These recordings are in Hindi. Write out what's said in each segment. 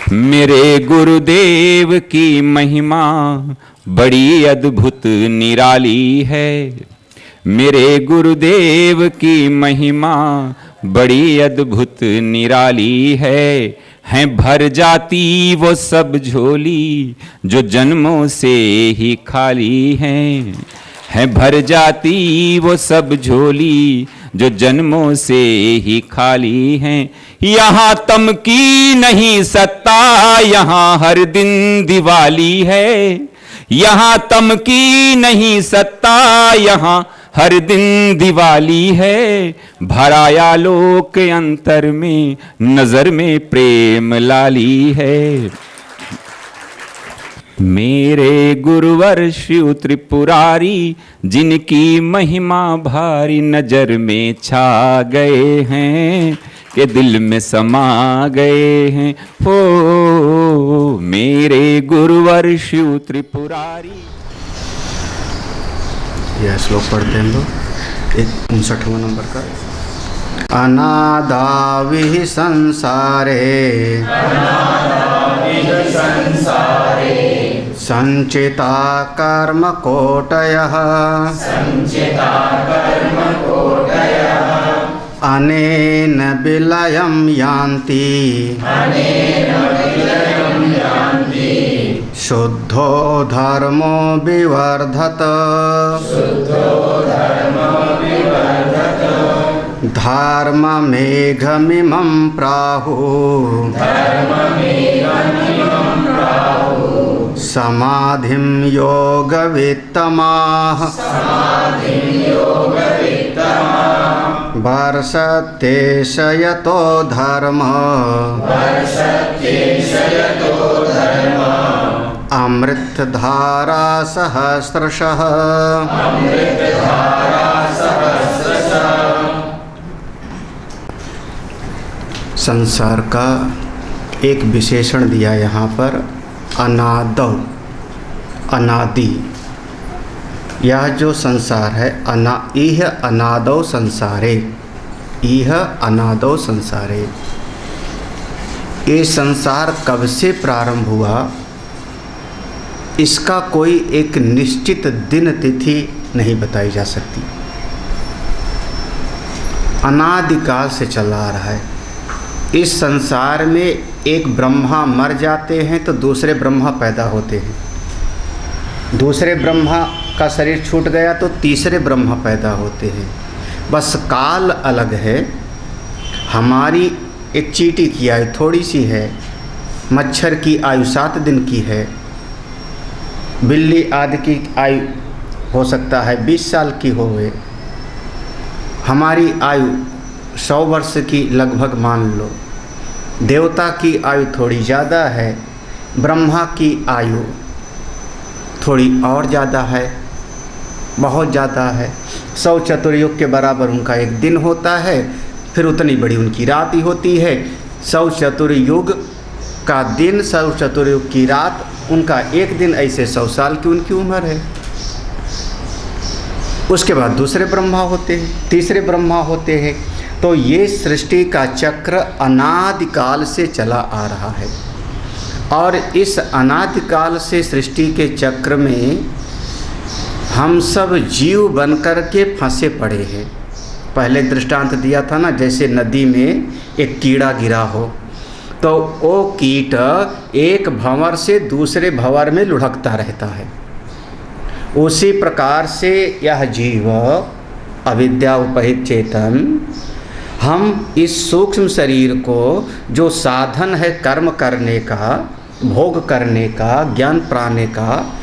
मेरे गुरुदेव की महिमा बड़ी अद्भुत निराली है। मेरे गुरुदेव की महिमा बड़ी अद्भुत निराली है भर जाती वो सब झोली जो जन्मों से ही खाली है भर जाती वो सब झोली जो जन्मों से ही खाली हैं। यहाँ तम की नहीं सत्ता, यहाँ हर दिन दिवाली है। यहाँ तम की नहीं सत्ता, यहाँ हर दिन दिवाली है। भराया लोक अंतर में, नजर में प्रेम लाली है। मेरे गुरुवर शिव त्रिपुरारी, जिनकी महिमा भारी नजर में छा गए हैं के दिल में समा गए हैं। हो मेरे गुरुवर शिव त्रिपुरारी। यह श्लोक पढ़ते हैं लोग 59वां नंबर का। अनादाविः संसारे संचिता कर्म कोटयः अनेन विलयं यान्ति शुद्धो धर्मो विवर्धत धर्ममेघमिमं प्राहुः समाधिं योगवित्तमाः वर्षते यतो धर्म अमृतधारा सहस्रशः। संसार का एक विशेषण दिया यहाँ पर, अनादौ, अनादि। यह जो संसार है इह अनादौ संसारे, इह अनादौ संसारे। ये संसार कब से प्रारंभ हुआ, इसका कोई एक निश्चित दिन तिथि नहीं बताई जा सकती। अनादिकाल से चला आ रहा है। इस संसार में एक ब्रह्मा मर जाते हैं तो दूसरे ब्रह्मा पैदा होते हैं, दूसरे ब्रह्मा का शरीर छूट गया तो तीसरे ब्रह्मा पैदा होते हैं। बस काल अलग है। हमारी एक चींटी की आयु थोड़ी सी है, मच्छर की आयु 7 दिन की है, बिल्ली आदि की आयु हो सकता है 20 साल की होवे। हमारी आयु 100 वर्ष की लगभग मान लो। देवता की आयु थोड़ी ज़्यादा है, ब्रह्मा की आयु थोड़ी और ज़्यादा है, बहुत ज़्यादा है। 100 चतुर्युग के बराबर उनका एक दिन होता है, फिर उतनी बड़ी उनकी रात ही होती है। 100 चतुर्युग का दिन, 100 चतुर्युग की रात, उनका एक दिन, ऐसे 100 साल की उनकी उम्र है। उसके बाद दूसरे ब्रह्मा होते हैं, तीसरे ब्रह्मा होते हैं। तो ये सृष्टि का चक्र अनादिकाल से चला आ रहा है और इस अनादिकाल से सृष्टि के चक्र में हम सब जीव बनकर के फंसे पड़े हैं। पहले दृष्टांत दिया था ना, जैसे नदी में एक कीड़ा गिरा हो तो वो कीट एक भंवर से दूसरे भंवर में लुढ़कता रहता है। उसी प्रकार से यह जीव अविद्या उपहित चेतन, हम इस सूक्ष्म शरीर को जो साधन है कर्म करने का, भोग करने का, ज्ञान पाने का,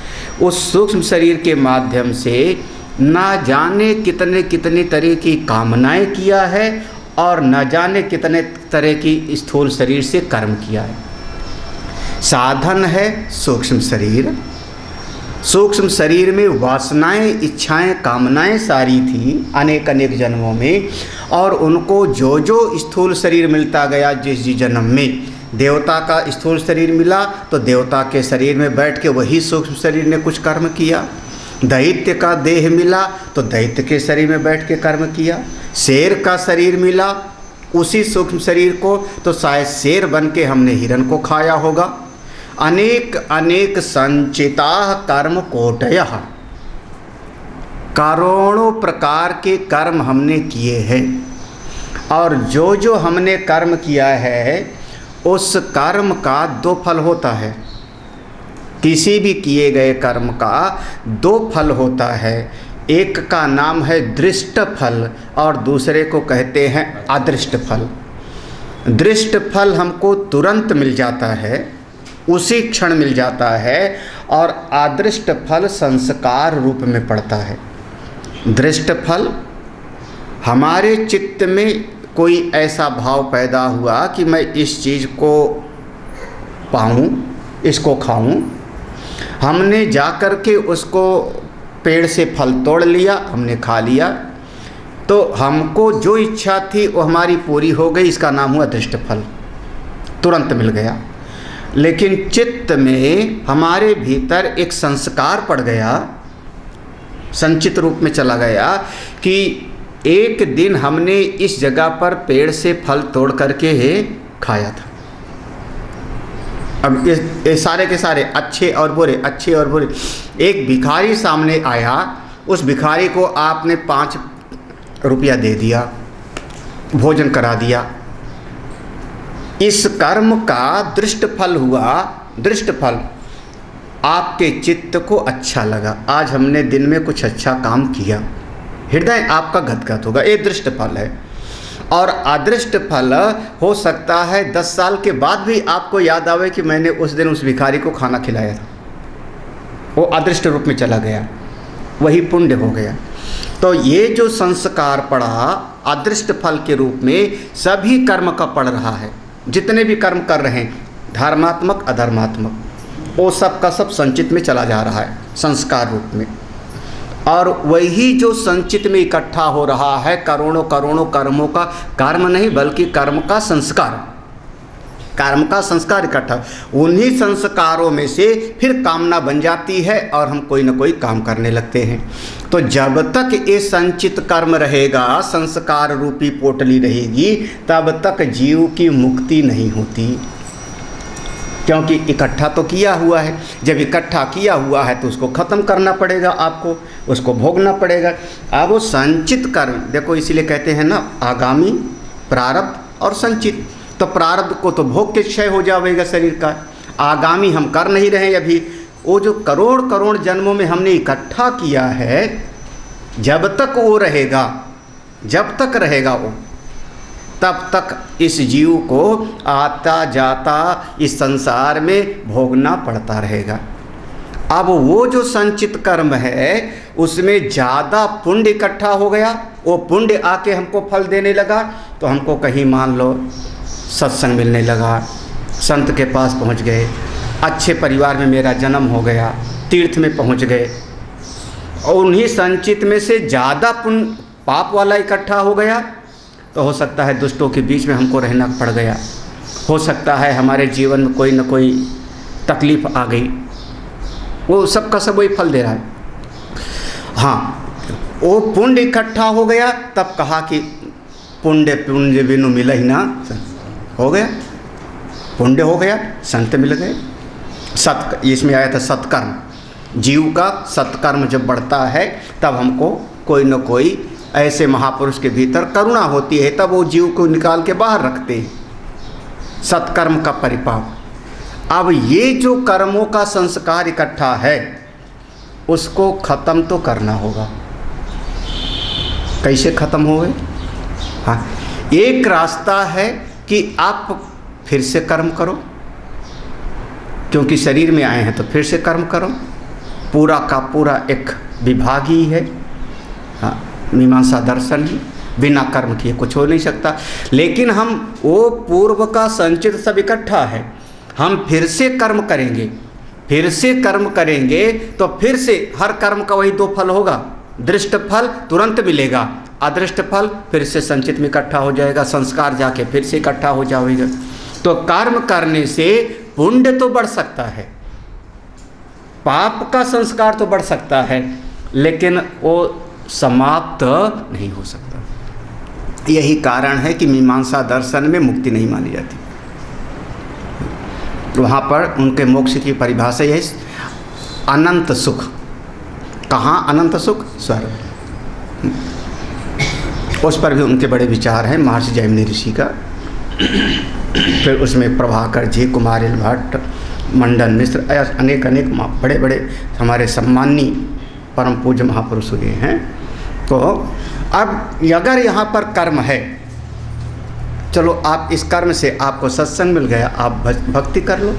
उस सूक्ष्म शरीर के माध्यम से ना जाने कितने कितने तरह की कामनाएं किया है और न जाने कितने तरह की स्थूल शरीर से कर्म किया है। साधन है सूक्ष्म शरीर। सूक्ष्म शरीर में वासनाएं, इच्छाएं, कामनाएं सारी थी अनेक अनेक जन्मों में, और उनको जो जो स्थूल शरीर मिलता गया, जिस जन्म में देवता का स्थूल शरीर मिला तो देवता के शरीर में बैठ के वही सूक्ष्म शरीर ने कुछ कर्म किया। दैत्य का देह मिला तो दैत्य के शरीर में बैठ के कर्म किया। शेर का शरीर मिला, उसी सूक्ष्म शरीर को, तो शायद शेर बन के हमने हिरण को खाया होगा। अनेक अनेक संचिता कर्म कोटयः, करोड़ों प्रकार के कर्म हमने किए हैं, और जो जो हमने कर्म किया है उस कर्म का दो फल होता है। किसी भी किए गए कर्म का दो फल होता है, एक का नाम है दृष्ट फल और दूसरे को कहते हैं अदृष्ट फल। दृष्ट फल हमको तुरंत मिल जाता है, उसी क्षण मिल जाता है, और अदृष्ट फल संस्कार रूप में पड़ता है। दृष्ट फल हमारे चित्त में कोई ऐसा भाव पैदा हुआ कि मैं इस चीज़ को पाऊँ, इसको खाऊं, हमने जाकर के उसको पेड़ से फल तोड़ लिया, हमने खा लिया, तो हमको जो इच्छा थी वो हमारी पूरी हो गई, इसका नाम हुआ दृष्ट फल, तुरंत मिल गया। लेकिन चित्त में हमारे भीतर एक संस्कार पड़ गया, संचित रूप में चला गया कि एक दिन हमने इस जगह पर पेड़ से फल तोड़ करके खाया था। अब ये सारे के सारे अच्छे और बुरे, अच्छे और बुरे। एक भिखारी सामने आया, उस भिखारी को आपने 5 रुपया दे दिया, भोजन करा दिया, इस कर्म का दृष्ट फल हुआ। दृष्ट फल आपके चित्त को अच्छा लगा, आज हमने दिन में कुछ अच्छा काम किया, हृदय आपका गदगद होगा, ये दृष्ट फल है। और अदृष्ट फल हो सकता है 10 साल के बाद भी आपको याद आवे कि मैंने उस दिन उस भिखारी को खाना खिलाया था, वो अदृष्ट रूप में चला गया, वही पुण्य हो गया। तो ये जो संस्कार पड़ा अदृष्ट फल के रूप में सभी कर्म का पड़ रहा है, जितने भी कर्म कर रहे हैं, धर्मात्मक अधर्मात्मक, वो सब का सब संचित में चला जा रहा है संस्कार रूप में। और वही जो संचित में इकट्ठा हो रहा है करोड़ों करोड़ों कर्मों का, कर्म नहीं बल्कि कर्म का संस्कार, कर्म का संस्कार इकट्ठा, उन्हीं संस्कारों में से फिर कामना बन जाती है और हम कोई ना कोई काम करने लगते हैं। तो जब तक ये संचित कर्म रहेगा, संस्कार रूपी पोटली रहेगी, तब तक जीव की मुक्ति नहीं होती, क्योंकि इकट्ठा तो किया हुआ है। जब इकट्ठा किया हुआ है तो उसको ख़त्म करना पड़ेगा, आपको उसको भोगना पड़ेगा। अब वो संचित कर्म देखो, इसीलिए कहते हैं ना आगामी, प्रारब्ध और संचित। तो प्रारब्ध को तो भोग के क्षय हो जाएगा शरीर का, आगामी हम कर नहीं रहे अभी, वो जो करोड़ करोड़ जन्मों में हमने इकट्ठा किया है, जब तक वो रहेगा, जब तक रहेगा वो, तब तक इस जीव को आता जाता इस संसार में भोगना पड़ता रहेगा। अब वो जो संचित कर्म है उसमें ज़्यादा पुण्य इकट्ठा हो गया, वो पुण्य आके हमको फल देने लगा, तो हमको कहीं मान लो सत्संग मिलने लगा, संत के पास पहुंच गए, अच्छे परिवार में मेरा जन्म हो गया, तीर्थ में पहुंच गए, और उन्हीं संचित में से ज़्यादा पुण्य पाप वाला इकट्ठा हो गया, तो हो सकता है दुष्टों के बीच में हमको रहना पड़ गया, हो सकता है हमारे जीवन में कोई न कोई तकलीफ़ आ गई, वो सब का सब वही फल दे रहा है। हाँ, वो पुण्य इकट्ठा हो गया, तब कहा कि पुण्य पुण्य बिनु मिला ही ना, हो गया पुण्य, हो गया संत मिल गए। सत, इसमें आया था सत्कर्म, जीव का सत्कर्म जब बढ़ता है तब हमको कोई न कोई ऐसे महापुरुष के भीतर करुणा होती है, तब वो जीव को निकाल के बाहर रखते हैं, सत्कर्म का परिपाक। अब ये जो कर्मों का संस्कार इकट्ठा है उसको ख़त्म तो करना होगा। कैसे ख़त्म होगा? हाँ, एक रास्ता है कि आप फिर से कर्म करो, क्योंकि शरीर में आए हैं तो फिर से कर्म करो, पूरा का पूरा एक विभाग ही है। हाँ, मीमांसा दर्शन ही, बिना कर्म किए कुछ हो नहीं सकता। लेकिन हम वो पूर्व का संचित सब इकट्ठा है, हम फिर से कर्म करेंगे, फिर से कर्म करेंगे तो फिर से हर कर्म का वही 2 फल होगा, दृष्ट फल तुरंत मिलेगा, अदृष्ट फल फिर से संचित में इकट्ठा हो जाएगा, संस्कार जाके फिर से इकट्ठा हो जाएगा। तो कर्म करने से पुण्य तो बढ़ सकता है, पाप का संस्कार तो बढ़ सकता है, लेकिन वो समाप्त नहीं हो सकता। यही कारण है कि मीमांसा दर्शन में मुक्ति नहीं मानी जाती। वहाँ पर उनके मोक्ष की परिभाषा यही, अनंत सुख। कहाँ अनंत सुख? स्वर्ग। उस पर भी उनके बड़े विचार हैं महर्षि जैमिनी ऋषि का। फिर उसमें प्रभाकर जी, कुमारिल भट्ट, मंडन मिश्र, अनेक अनेक बड़े बड़े हमारे सम्मानी परम पूज्य महापुरुष हुए हैं। तो अब अगर यहाँ पर कर्म है, चलो आप इस कर्म से आपको सत्संग मिल गया, आप भक्ति कर लो,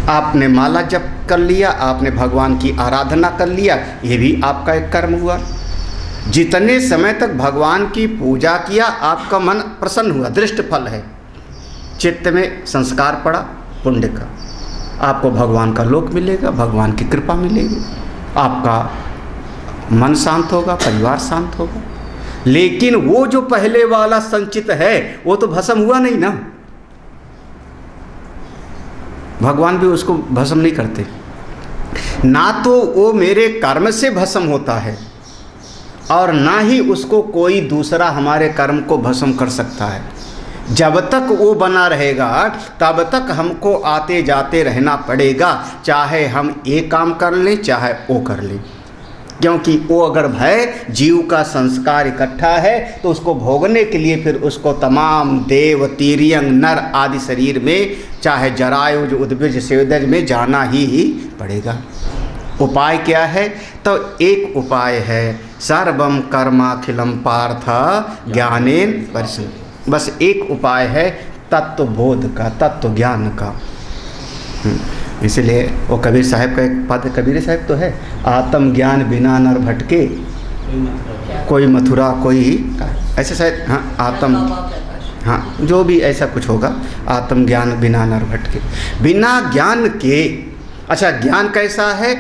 आपने माला जप कर लिया, आपने भगवान की आराधना कर लिया, ये भी आपका एक कर्म हुआ। जितने समय तक भगवान की पूजा किया आपका मन प्रसन्न हुआ, दृष्ट फल है, चित्त में संस्कार पड़ा पुण्य का, आपको भगवान का लोक मिलेगा, भगवान की कृपा मिलेगी, आपका मन शांत होगा, परिवार शांत होगा। लेकिन वो जो पहले वाला संचित है वो तो भस्म हुआ नहीं ना, भगवान भी उसको भस्म नहीं करते ना। तो वो मेरे कर्म से भस्म होता है और ना ही उसको कोई दूसरा हमारे कर्म को भस्म कर सकता है। जब तक वो बना रहेगा तब तक हमको आते जाते रहना पड़ेगा, चाहे हम ये काम कर लें चाहे वो कर लें। क्योंकि वो अगर भय जीव का संस्कार इकट्ठा है तो उसको भोगने के लिए फिर उसको तमाम देव, तिर्यंग, नर आदि शरीर में, चाहे जरायुज, उद्भिज, सेवदज में जाना ही पड़ेगा। उपाय क्या है? तो एक उपाय है, सर्वम कर्माखिलम पार्थ ज्ञानेन परिसम। बस एक उपाय है तत्व बोध का, तत्व ज्ञान का। इसलिए वो कबीर साहब का एक पद, कबीर साहब तो है, आत्म ज्ञान बिना नर भटके कोई मथुरा कोई, ऐसे शायद, हाँ आत्म, हाँ जो भी ऐसा कुछ होगा, आत्म ज्ञान बिना नर भटके। बिना ज्ञान के, अच्छा ज्ञान कैसा है?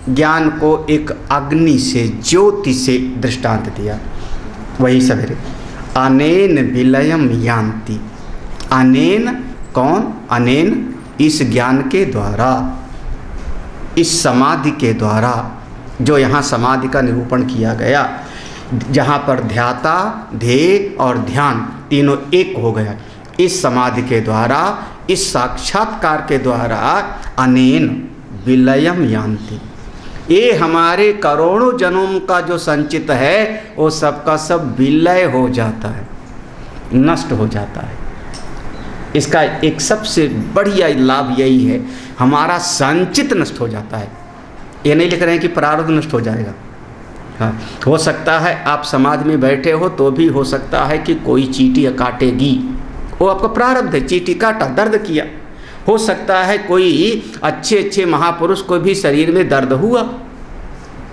ज्ञान को एक अग्नि से, ज्योति से दृष्टांत दिया, वही सवेरे, अनेन विलयम यान्ति। अनेन कौन? अनेन इस ज्ञान के द्वारा, इस समाधि के द्वारा, जो यहाँ समाधि का निरूपण किया गया, जहाँ पर ध्याता, ध्येय और ध्यान तीनों एक हो गया, इस समाधि के द्वारा, इस साक्षात्कार के द्वारा अनेन विलयम यान्ति। ये हमारे करोड़ों जन्मों का जो संचित है वो सबका सब विलय हो जाता है, नष्ट हो जाता है। इसका एक सबसे बढ़िया लाभ यही है, हमारा संचित नष्ट हो जाता है। ये नहीं लिख रहे हैं कि प्रारब्ध नष्ट हो जाएगा। हाँ, हो सकता है आप समाधि में बैठे हो तो भी हो सकता है कि कोई चींटी काटेगी, वो आपका प्रारब्ध है, चींटी काटा, दर्द किया। हो सकता है कोई अच्छे अच्छे महापुरुष को भी शरीर में दर्द हुआ,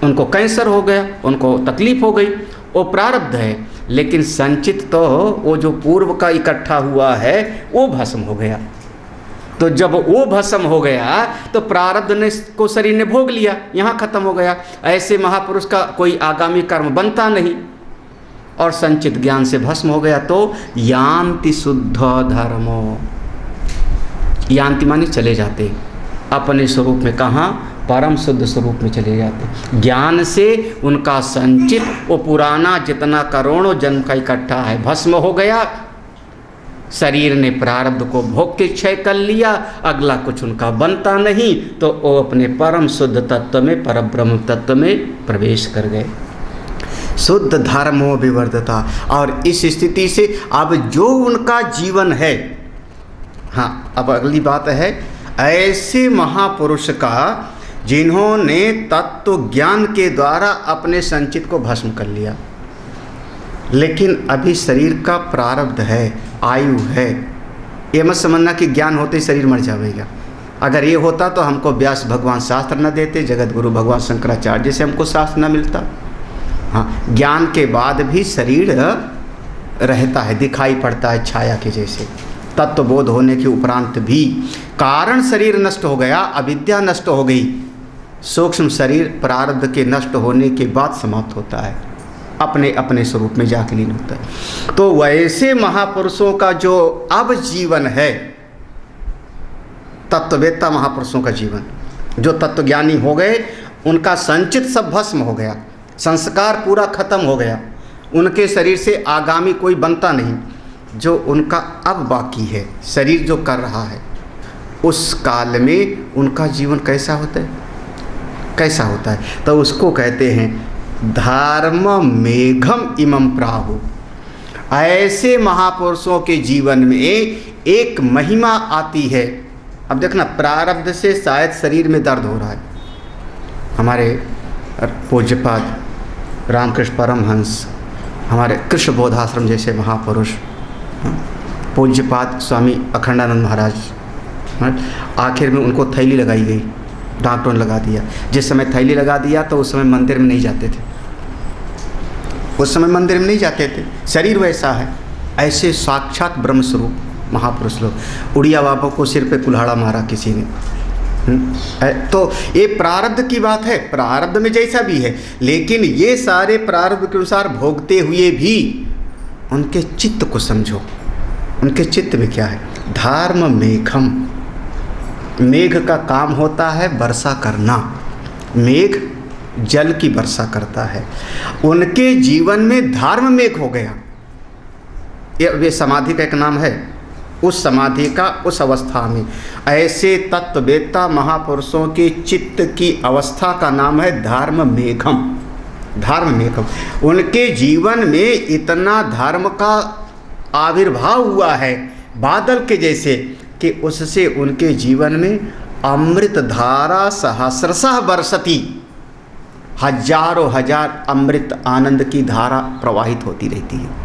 उनको कैंसर हो गया, उनको तकलीफ हो गई, वो प्रारब्ध है। लेकिन संचित तो वो जो पूर्व का इकट्ठा हुआ है वो भस्म हो गया। तो जब वो भस्म हो गया तो प्रारब्ध ने को शरीर ने भोग लिया, यहाँ खत्म हो गया। ऐसे महापुरुष का कोई आगामी कर्म बनता नहीं और संचित ज्ञान से भस्म हो गया। तो यान्ति शुद्ध धर्मो, यान्ति माने चले जाते अपने स्वरूप में, कहाँ? परम शुद्ध स्वरूप में चले जाते। ज्ञान से उनका संचित वो पुराना जितना करोड़ों जन्म का इकट्ठा है भस्म हो गया। शरीर ने प्रारब्ध को भोग के क्षय कर लिया, अगला कुछ उनका बनता नहीं, तो वो अपने परम शुद्ध तत्व में, परब्रह्म तत्व में प्रवेश कर गए। शुद्ध धर्मो विवर्धता। और इस स्थिति से अब जो उनका जीवन है, हाँ अब अगली बात है, ऐसे महापुरुष का जिन्होंने तत्व ज्ञान के द्वारा अपने संचित को भस्म कर लिया, लेकिन अभी शरीर का प्रारब्ध है, आयु है। ये मत समझना कि ज्ञान होते ही शरीर मर जाएगा। अगर ये होता तो हमको व्यास भगवान शास्त्र न देते, जगत गुरु भगवान शंकराचार्य से हमको शास्त्र न मिलता। हाँ, ज्ञान के बाद भी शरीर रहता है, दिखाई पड़ता है छाया के जैसे। तत्वबोध होने के उपरांत भी कारण शरीर नष्ट हो गया, अविद्या नष्ट हो गई, सूक्ष्म शरीर प्रारब्ध के नष्ट होने के बाद समाप्त होता है, अपने अपने स्वरूप में जाके लीन होता है। तो वैसे महापुरुषों का जो अब जीवन है, तत्ववेत्ता महापुरुषों का जीवन, जो तत्वज्ञानी हो गए, उनका संचित सब भस्म हो गया, संस्कार पूरा खत्म हो गया। उनके शरीर से आगामी कोई बनता नहीं। जो उनका अब बाकी है, शरीर जो कर रहा है, उस काल में उनका जीवन कैसा होता है, कैसा होता है? तो उसको कहते हैं धर्म मेघम इमं प्राहु। ऐसे महापुरुषों के जीवन में एक महिमा आती है। अब देखना, प्रारब्ध से शायद शरीर में दर्द हो रहा है। हमारे पूज्यपाद रामकृष्ण परमहंस, हमारे कृष्ण बोधाश्रम जैसे महापुरुष, पूज्यपाद स्वामी अखंडानंद महाराज, आखिर में उनको थैली लगाई गई, डॉक्टरों ने लगा दिया। जिस समय थैली लगा दिया तो उस समय मंदिर में नहीं जाते थे, उस समय मंदिर में नहीं जाते थे, शरीर वैसा है। ऐसे साक्षात ब्रह्म स्वरूप महापुरुष लोग। उड़िया बाबा को सिर पे कुल्हाड़ा मारा किसी ने। तो ये प्रारब्ध की बात है, प्रारब्ध में जैसा भी है, लेकिन ये सारे प्रारब्ध के अनुसार भोगते हुए भी उनके चित्त को समझो। उनके चित्त में क्या है? धर्म मेघम। मेघ का काम होता है वर्षा करना, मेघ जल की वर्षा करता है। उनके जीवन में धर्म मेघ हो गया। ये समाधि का एक नाम है। उस समाधि का उस अवस्था में ऐसे तत्ववेत्ता महापुरुषों के चित्त की अवस्था का नाम है धर्म मेघम। धर्म मेघम। उनके जीवन में इतना धर्म का आविर्भाव हुआ है बादल के जैसे कि उससे उनके जीवन में अमृत धारा सहस्रशः बरसती, हजारों हजार अमृत आनंद की धारा प्रवाहित होती रहती है।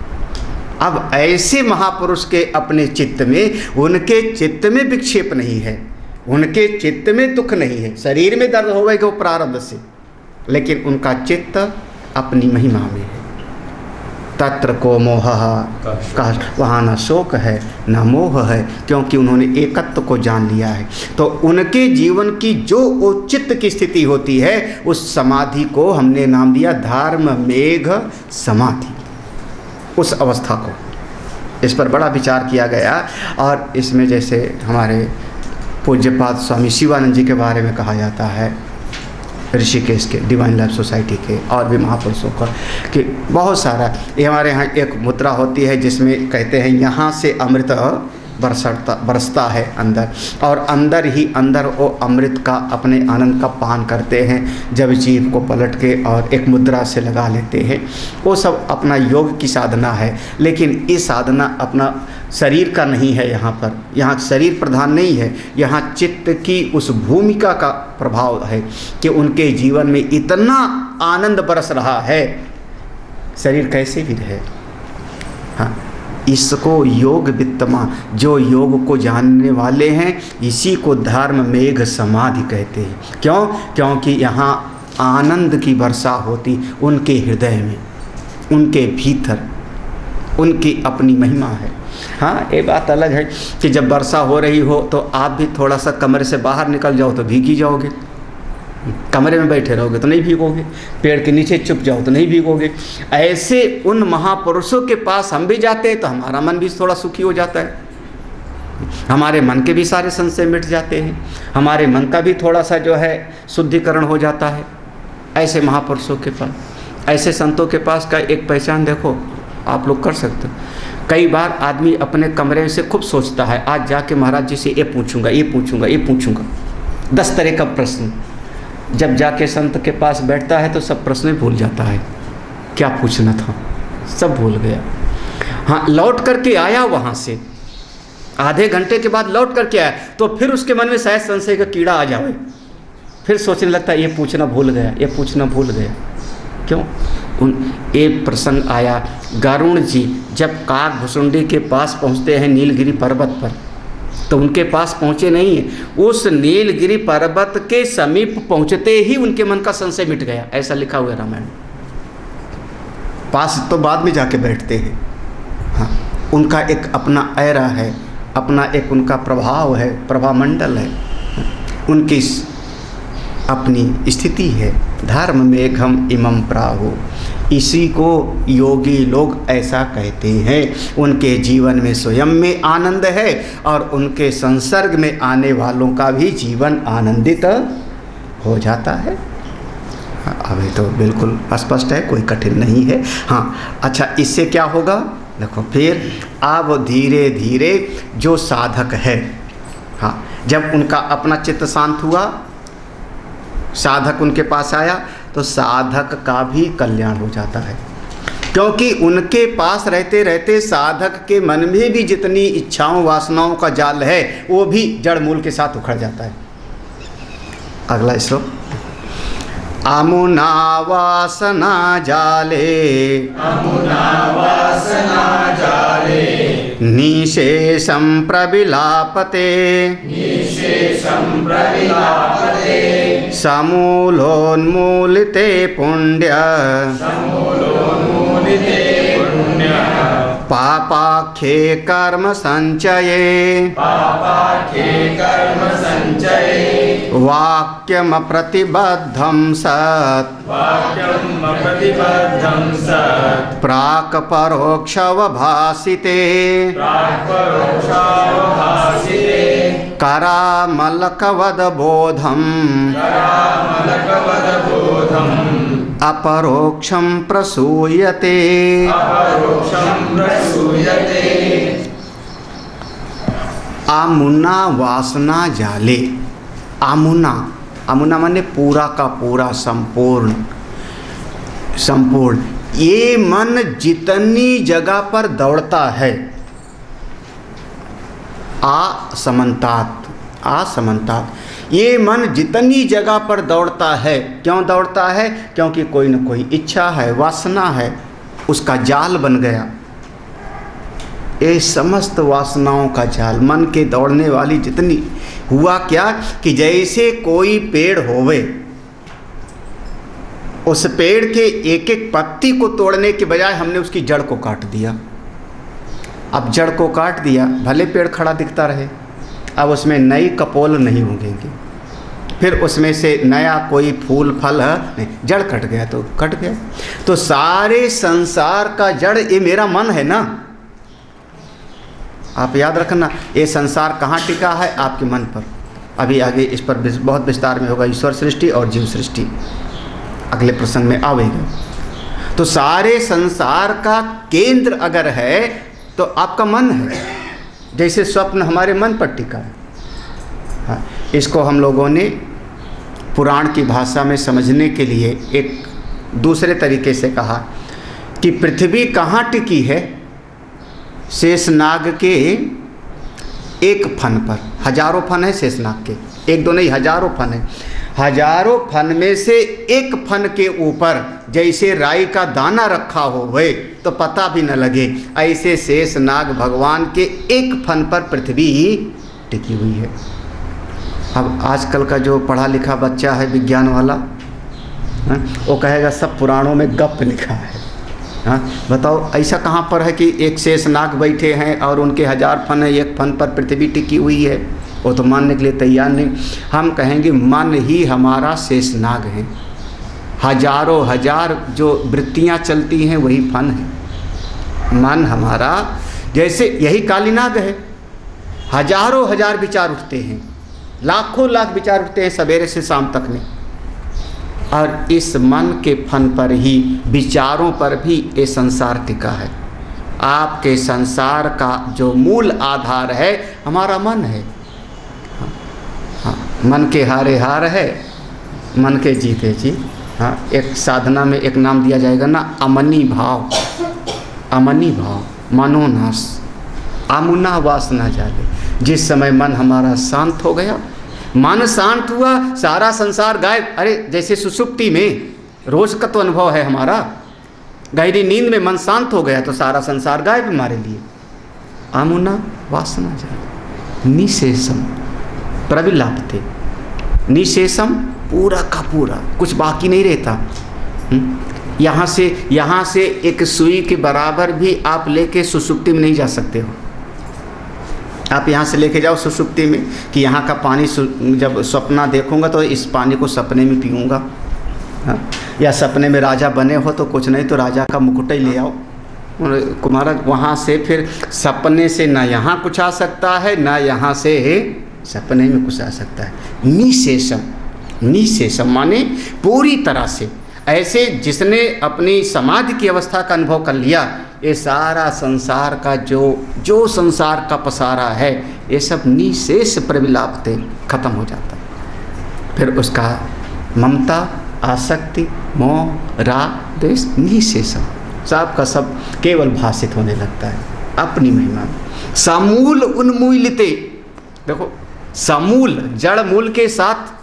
अब ऐसे महापुरुष के अपने चित्त में, उनके चित्त में विक्षेप नहीं है, उनके चित्त में दुख नहीं है। शरीर में दर्द होगा वो प्रारब्ध से, लेकिन उनका चित्त अपनी महिमा में है। तत्र को मोह का, वहाँ न शोक है न मोह है, क्योंकि उन्होंने एकत्व को जान लिया है। तो उनके जीवन की जो चित्त की स्थिति होती है, उस समाधि को हमने नाम दिया धर्म मेघ समाधि। उस अवस्था को, इस पर बड़ा विचार किया गया। और इसमें जैसे हमारे पूज्यपाद स्वामी शिवानंद जी के बारे में कहा जाता है, ऋषिकेश के डिवाइन लाइफ सोसाइटी के और भी महापुरुषों का, कि बहुत सारा, ये हमारे यहाँ एक मुद्रा होती है जिसमें कहते हैं यहाँ से अमृत बरसता है अंदर, और अंदर ही अंदर वो अमृत का, अपने आनंद का पान करते हैं जब जीभ को पलट के और एक मुद्रा से लगा लेते हैं। वो सब अपना योग की साधना है, लेकिन ये साधना अपना शरीर का नहीं है। यहाँ शरीर प्रधान नहीं है, यहाँ चित्त की उस भूमिका का प्रभाव है कि उनके जीवन में इतना आनंद बरस रहा है, शरीर कैसे भी रहे। हाँ, इसको योग वित्तमा, जो योग को जानने वाले हैं, इसी को धर्म मेघ समाधि कहते हैं। क्यों? क्योंकि यहाँ आनंद की वर्षा होती उनके हृदय में, उनके भीतर, उनकी अपनी महिमा है। हाँ, ये बात अलग है कि जब वर्षा हो रही हो तो आप भी थोड़ा सा कमरे से बाहर निकल जाओ तो भीग ही जाओगे, कमरे में बैठे रहोगे तो नहीं भीगोगे, पेड़ के नीचे चुप जाओ तो नहीं भीगोगे। ऐसे उन महापुरुषों के पास हम भी जाते हैं तो हमारा मन भी थोड़ा सुखी हो जाता है, हमारे मन के भी सारे संशय मिट जाते हैं, हमारे मन का भी थोड़ा सा जो है शुद्धिकरण हो जाता है। ऐसे महापुरुषों के पास, ऐसे संतों के पास का एक पहचान देखो, आप लोग कर सकते हो। कई बार आदमी अपने कमरे से खूब सोचता है, आज जाके महाराज जी से ये पूछूंगा, ये पूछूंगा, ये पूछूंगा, 10 तरह का प्रश्न। जब जाके संत के पास बैठता है तो सब प्रश्न भूल जाता है, क्या पूछना था सब भूल गया। हाँ, लौट करके आया वहाँ से, आधे घंटे के बाद लौट करके आया तो फिर उसके मन में शायद संशय का कीड़ा आ जाए, फिर सोचने लगता है ये पूछना भूल गया, ये पूछना भूल गया। क्यों? एक प्रसंग आया, गरुण जी जब काग भुसुंडी के पास पहुँचते हैं नीलगिरी पर्वत पर, तो उनके पास पहुँचे नहीं हैं, उस नीलगिरी पर्वत के समीप पहुँचते ही उनके मन का संशय मिट गया, ऐसा लिखा हुआ है रामायण। पास तो बाद में जाके बैठते हैं। हाँ, उनका एक अपना ऐरा है, अपना एक उनका प्रभाव है, प्रभामंडल है, उनकी अपनी स्थिति है। धर्म मेघम इमं प्राहु, इसी को योगी लोग ऐसा कहते हैं। उनके जीवन में स्वयं में आनंद है और उनके संसर्ग में आने वालों का भी जीवन आनंदित हो जाता है। अभी तो बिल्कुल स्पष्ट है, कोई कठिन नहीं है। हाँ अच्छा, इससे क्या होगा देखो, फिर अब धीरे धीरे जो साधक है, हाँ, जब उनका अपना चित्त शांत हुआ, साधक उनके पास आया, तो साधक का भी कल्याण हो जाता है, क्योंकि उनके पास रहते रहते साधक के मन में भी जितनी इच्छाओं वासनाओं का जाल है वो भी जड़ मूल के साथ उखड़ जाता है। अगला श्लोक, अमुना वासना जाले, अमुना वासना जाले, निशेषं प्रविलापते, निशेषं प्रविलापते, समूलोन्मूलिते पुण्य, समूलोन्मूलिते पुण्य, पापाख्ये कर्म संचये, पापाख्ये कर्म संचये, वाक्यम प्रतिबद्धं सत्, वाक्यं प्रतिबद्धं सत्, प्राक् परोक्षवभासिते, प्राक्परोक्षावभासिते, करामलकवदबोधं, करामलकवदबोधम्, अपरोक्षं प्रसूयते। अपरोक्षं प्रसूयते। आमुना वासना जाले, आमुना, आमुना माने पूरा का पूरा, संपूर्ण, संपूर्ण। ये मन जितनी जगह पर दौड़ता है, असमन्तात, असमन्तात, ये मन जितनी जगह पर दौड़ता है, क्यों दौड़ता है? क्योंकि कोई न कोई इच्छा है, वासना है, उसका जाल बन गया। ये समस्त वासनाओं का जाल, मन के दौड़ने वाली जितनी, हुआ क्या कि जैसे कोई पेड़ होवे, उस पेड़ के एक एक पत्ती को तोड़ने के बजाय हमने उसकी जड़ को काट दिया। अब जड़ को काट दिया, भले पेड़ खड़ा दिखता रहे, अब उसमें नई कपोल नहीं उगेंगी, फिर उसमें से नया कोई फूल फल नहीं, जड़ कट गया तो कट गया। तो सारे संसार का जड़ ये मेरा मन है ना। आप याद रखना, ये संसार कहाँ टिका है? आपके मन पर। अभी आगे इस पर बहुत विस्तार में होगा, ईश्वर सृष्टि और जीव सृष्टि अगले प्रसंग में आवेगा। तो सारे संसार का केंद्र अगर है तो आपका मन है, जैसे स्वप्न हमारे मन पर टिका है। हाँ, इसको हम लोगों ने पुराण की भाषा में समझने के लिए एक दूसरे तरीके से कहा कि पृथ्वी कहाँ टिकी है? शेषनाग के एक फन पर। हजारों फन है शेषनाग के, एक दो नहीं, हजारों फन है। हजारों फन में से एक फन के ऊपर जैसे राई का दाना रखा हो वह तो पता भी न लगे, ऐसे शेषनाग भगवान के एक फन पर पृथ्वी टिकी हुई है। अब आजकल का जो पढ़ा लिखा बच्चा है, विज्ञान वाला, वो कहेगा सब पुराणों में गप लिखा है। हाँ बताओ, ऐसा कहाँ पर है कि एक शेषनाग बैठे हैं और उनके हजार फन है, एक फन पर पृथ्वी टिकी हुई है? वो तो मानने के लिए तैयार नहीं। हम कहेंगे मन ही हमारा शेषनाग है, हजारों हजार जो वृत्तियाँ चलती हैं वही फन है। मन हमारा जैसे यही कालीनाग है, हजारों हजार विचार उठते हैं, लाखों लाख विचार उठते हैं सवेरे से शाम तक में, और इस मन के फन पर ही, विचारों पर भी ये संसार टिका है। आपके संसार का जो मूल आधार है हमारा मन है। हाँ, मन के हारे हार है, मन के जीते जीत। हाँ, एक साधना में एक नाम दिया जाएगा ना, अमनी भाव। अमनी भाव, मनोनाश, आमुना वासना जाले। जिस समय मन हमारा शांत हो गया, मन शांत हुआ, सारा संसार गायब। अरे जैसे सुषुप्ति में रोज का तो अनुभव है हमारा, गहरी नींद में मन शांत हो गया तो सारा संसार गायब हमारे लिए। आमुना वासना जाले, निशेषम प्रविलापते। निशेषम पूरा का पूरा, कुछ बाकी नहीं रहता। यहाँ से एक सुई के बराबर भी आप लेके सुषुप्ति में नहीं जा सकते हो। आप यहाँ से लेके जाओ सुषुप्ति में कि यहाँ का पानी जब सपना देखूंगा तो इस पानी को सपने में पीऊँगा। हाँ? या सपने में राजा बने हो तो कुछ नहीं तो राजा का मुकुट ही ले आओ। कुमारा वहाँ से फिर सपने से ना यहाँ कुछ आ सकता है, ना यहाँ से सपने में कुछ आ सकता है। निशेषम, निःशेषम माने पूरी तरह से। ऐसे जिसने अपनी समाधि की अवस्था का अनुभव कर लिया, ये सारा संसार का जो संसार का पसारा है, ये सब निःशेष प्रविलापते खत्म हो जाता है। फिर उसका ममता, आसक्ति, मोह, राग, द्वेष निःशेषम सब का सब केवल भाषित होने लगता है अपनी महिमा में। समूल उन्मूलिते, देखो समूल जड़ मूल के साथ,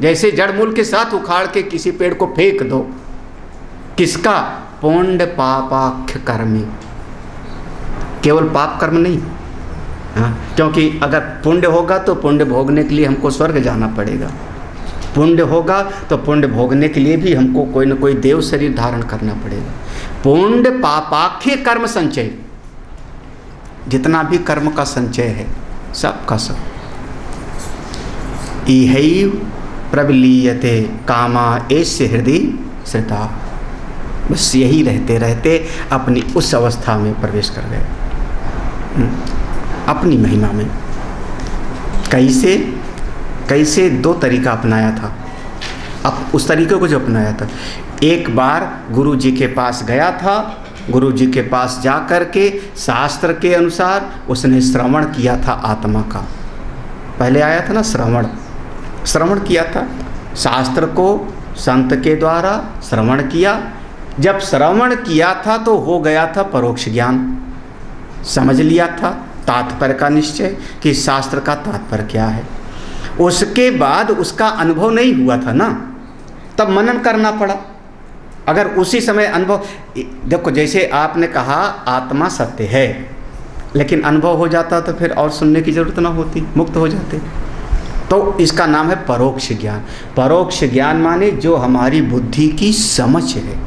जैसे जड़ मूल के साथ उखाड़ के किसी पेड़ को फेंक दो, किसका? पुण्य पापाख्य कर्म, केवल पाप कर्म नहीं। हाँ, क्योंकि अगर पुण्य होगा तो पुण्य भोगने के लिए हमको स्वर्ग जाना पड़ेगा, पुण्य होगा तो पुण्य भोगने के लिए भी हमको कोई न कोई देव शरीर धारण करना पड़ेगा। पुण्य पापाख्य कर्म संचय, जितना भी कर्म का संचय है सब का सब, इहैव प्रबलीयते कामा एष्य हृदय श्रिता, बस यही रहते रहते अपनी उस अवस्था में प्रवेश कर गए, अपनी महिमा में। कैसे कैसे दो तरीका अपनाया था। अब उस तरीके को जो अपनाया था, एक बार गुरु जी के पास गया था, गुरु जी के पास जा कर के शास्त्र के अनुसार उसने श्रवण किया था आत्मा का। पहले आया था ना श्रवण किया था, शास्त्र को संत के द्वारा श्रवण किया। जब श्रवण किया था तो हो गया था परोक्ष ज्ञान, समझ लिया था तात्पर्य का निश्चय कि शास्त्र का तात्पर्य क्या है। उसके बाद उसका अनुभव नहीं हुआ था ना, तब मनन करना पड़ा। अगर उसी समय अनुभव, देखो जैसे आपने कहा आत्मा सत्य है, लेकिन अनुभव हो जाता तो फिर और सुनने की जरूरत ना होती, मुक्त हो जाते। तो इसका नाम है परोक्ष ज्ञान। परोक्ष ज्ञान माने जो हमारी बुद्धि की समझ है,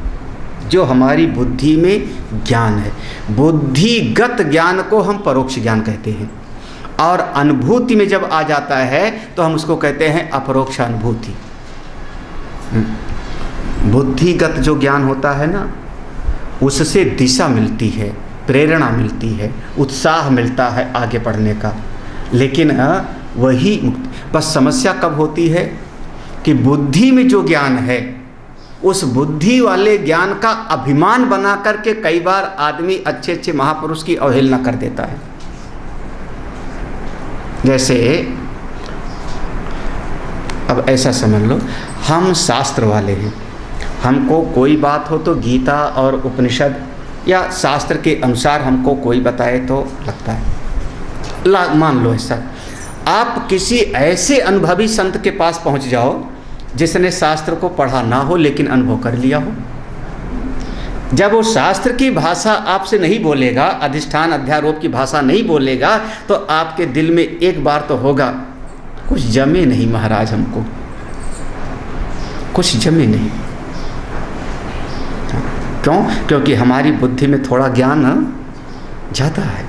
जो हमारी बुद्धि में ज्ञान है, बुद्धिगत ज्ञान को हम परोक्ष ज्ञान कहते हैं। और अनुभूति में जब आ जाता है तो हम उसको कहते हैं अपरोक्ष अनुभूति। बुद्धिगत जो ज्ञान होता है ना, उससे दिशा मिलती है, प्रेरणा मिलती है, उत्साह मिलता है आगे बढ़ने का, लेकिन वही मुक्ति। बस समस्या कब होती है कि बुद्धि में जो ज्ञान है, उस बुद्धि वाले ज्ञान का अभिमान बना करके कई बार आदमी अच्छे अच्छे महापुरुष की अवहेलना कर देता है। जैसे अब ऐसा समझ लो, हम शास्त्र वाले हैं, हमको कोई बात हो तो गीता और उपनिषद या शास्त्र के अनुसार हमको कोई बताए तो लगता है। मान लो ऐसा, आप किसी ऐसे अनुभवी संत के पास पहुंच जाओ जिसने शास्त्र को पढ़ा ना हो लेकिन अनुभव कर लिया हो। जब वो शास्त्र की भाषा आपसे नहीं बोलेगा, अधिष्ठान अध्यारोप की भाषा नहीं बोलेगा, तो आपके दिल में एक बार तो होगा कुछ जमे नहीं महाराज, हमको कुछ जमे नहीं। क्यों? क्योंकि हमारी बुद्धि में थोड़ा ज्ञान ज़्यादा है,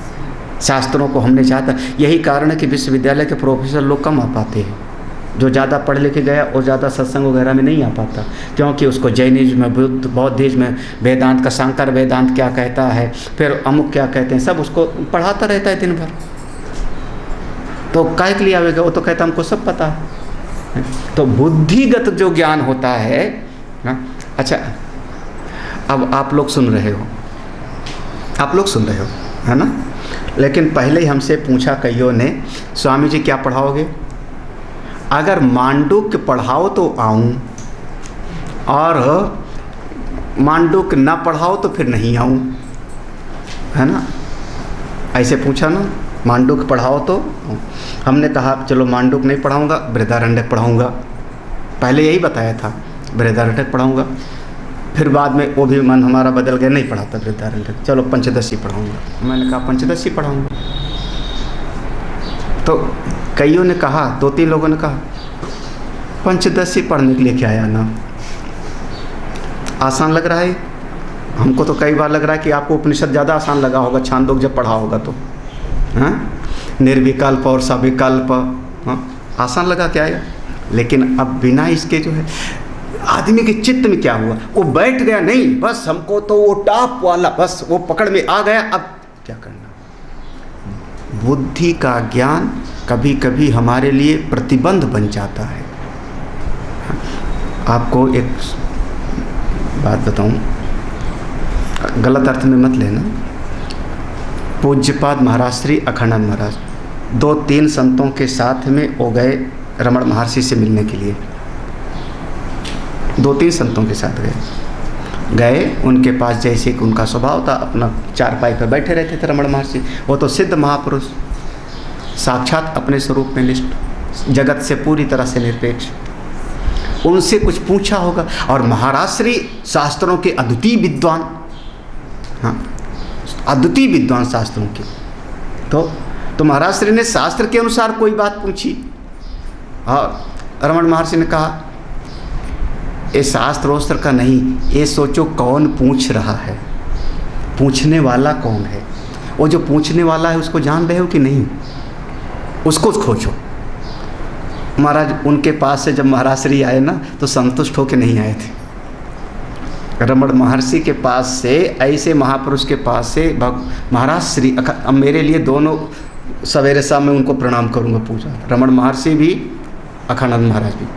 शास्त्रों को हमने ज़्यादा। यही कारण है कि विश्वविद्यालय के प्रोफेसर लोग कम आ पाते हैं। जो ज़्यादा पढ़ लिखे गया और ज़्यादा सत्संग वगैरह में नहीं आ पाता, क्योंकि उसको जैनिज्म में, बुद्ध बौद्धिज्म में, वेदांत का शंकर वेदांत क्या कहता है, फिर अमुक क्या कहते हैं, सब उसको पढ़ाता रहता है दिन भर। तो काहे के लिए आवेगा? वो तो कहता हमको सब पता है। तो बुद्धिगत जो ज्ञान होता है ना, अच्छा अब आप लोग सुन रहे हो, है ना? लेकिन पहले ही हमसे पूछा कईयों ने, स्वामी जी क्या पढ़ाओगे? अगर मांडूक्य पढ़ाओ तो आऊँ, और मांडूक्य ना पढ़ाओ तो फिर नहीं आऊँ, है ना? ऐसे पूछा ना, मांडूक्य पढ़ाओ तो हमने कहा चलो मांडूक्य नहीं पढ़ाऊँगा, बृहदारण्यक पढ़ाऊँगा। पहले यही बताया था बृहदारण्यक पढ़ाऊँगा, फिर बाद में वो भी मन हमारा बदल गया, नहीं पढ़ाता बृहदारण्यक, चलो पंचदशी पढ़ाऊँगा। मैंने कहा पंचदशी पढ़ाऊँगा। तो कईयों ने कहा, 2-3 लोगों ने कहा पंचदशी पढ़ने के लिए क्या आया ना, आसान लग रहा है। हमको तो कई बार लग रहा है कि आपको उपनिषद ज़्यादा आसान लगा होगा, छांदोग्य जब पढ़ा होगा तो। हाँ, निर्विकल्प और सविकल्प, हाँ आसान लगा क्या आया। लेकिन अब बिना इसके जो है, आदमी के चित्त में क्या हुआ, वो बैठ गया, नहीं बस हमको तो वो टॉप वाला, बस वो पकड़ में आ गया, अब क्या करना। बुद्धि का ज्ञान कभी कभी हमारे लिए प्रतिबंध बन जाता है। आपको एक बात बताऊं, गलत अर्थ में मत लेना। पूज्यपाद महाराज श्री अखंडानंद महाराज 2-3 संतों के साथ में वो गए रमण महर्षि से मिलने के लिए। 2-3 संतों के साथ गए, उनके पास जैसे कि उनका स्वभाव था, अपना चारपाई पर बैठे रहते थे रमण महर्षि। वो तो सिद्ध महापुरुष, साक्षात अपने स्वरूप में निष्ठ, जगत से पूरी तरह से निरपेक्ष। उनसे कुछ पूछा होगा, और महाराज श्री शास्त्रों के अद्वितीय विद्वान, हाँ अद्वितीय विद्वान शास्त्रों के। तो महाराज श्री ने शास्त्र के अनुसार कोई बात पूछी, और रमण महर्षि ने कहा ये शास्त्र वस्त्र का नहीं, ये सोचो कौन पूछ रहा है, पूछने वाला कौन है। वो जो पूछने वाला है उसको जान रहे हो कि नहीं, उसको खोजो। महाराज उनके पास से जब महाराज श्री आए ना, तो संतुष्ट होकर नहीं आए थे। रमण महर्षि के पास से, ऐसे महापुरुष के पास से महाराज श्री, अब मेरे लिए दोनों सवेरे शाम में उनको प्रणाम करूंगा पूजा, रमण महर्षि भी, अखंडानंद महाराज भी।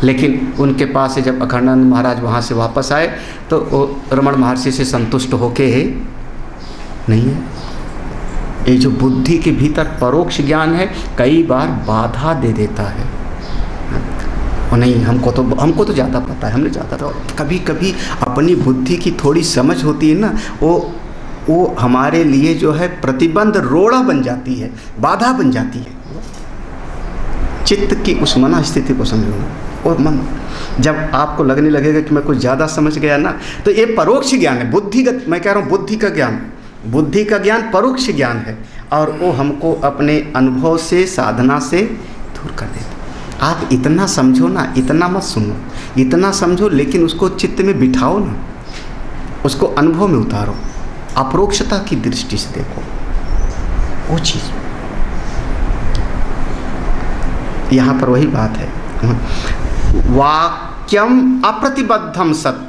लेकिन उनके पास से जब अखंडानंद महाराज वहाँ से वापस आए, तो वो रमण महर्षि से संतुष्ट होके नहीं है। ये जो बुद्धि के भीतर परोक्ष ज्ञान है, कई बार बाधा दे देता है। और नहीं, हमको तो ज़्यादा पता है, हमने ज़्यादा, तो कभी कभी अपनी बुद्धि की थोड़ी समझ होती है ना, वो हमारे लिए जो है प्रतिबंध, रोड़ा बन जाती है, बाधा बन जाती है। चित्त की उस मना स्थिति को समझना। और मन जब आपको लगने लगेगा कि मैं कुछ ज़्यादा समझ गया ना, तो ये परोक्ष ज्ञान है, बुद्धिगत, मैं कह रहा हूँ बुद्धि का ज्ञान। बुद्धि का ज्ञान परोक्ष ज्ञान है, और वो हमको अपने अनुभव से, साधना से दूर कर देता। आप इतना समझो ना, इतना मत सुनो, इतना समझो, लेकिन उसको चित्त में बिठाओ ना, उसको अनुभव में उतारो, अपरोक्षता की दृष्टि से देखो वो चीज़। यहाँ पर वही बात है, वाक्यम अप्रतिबद्धम सत्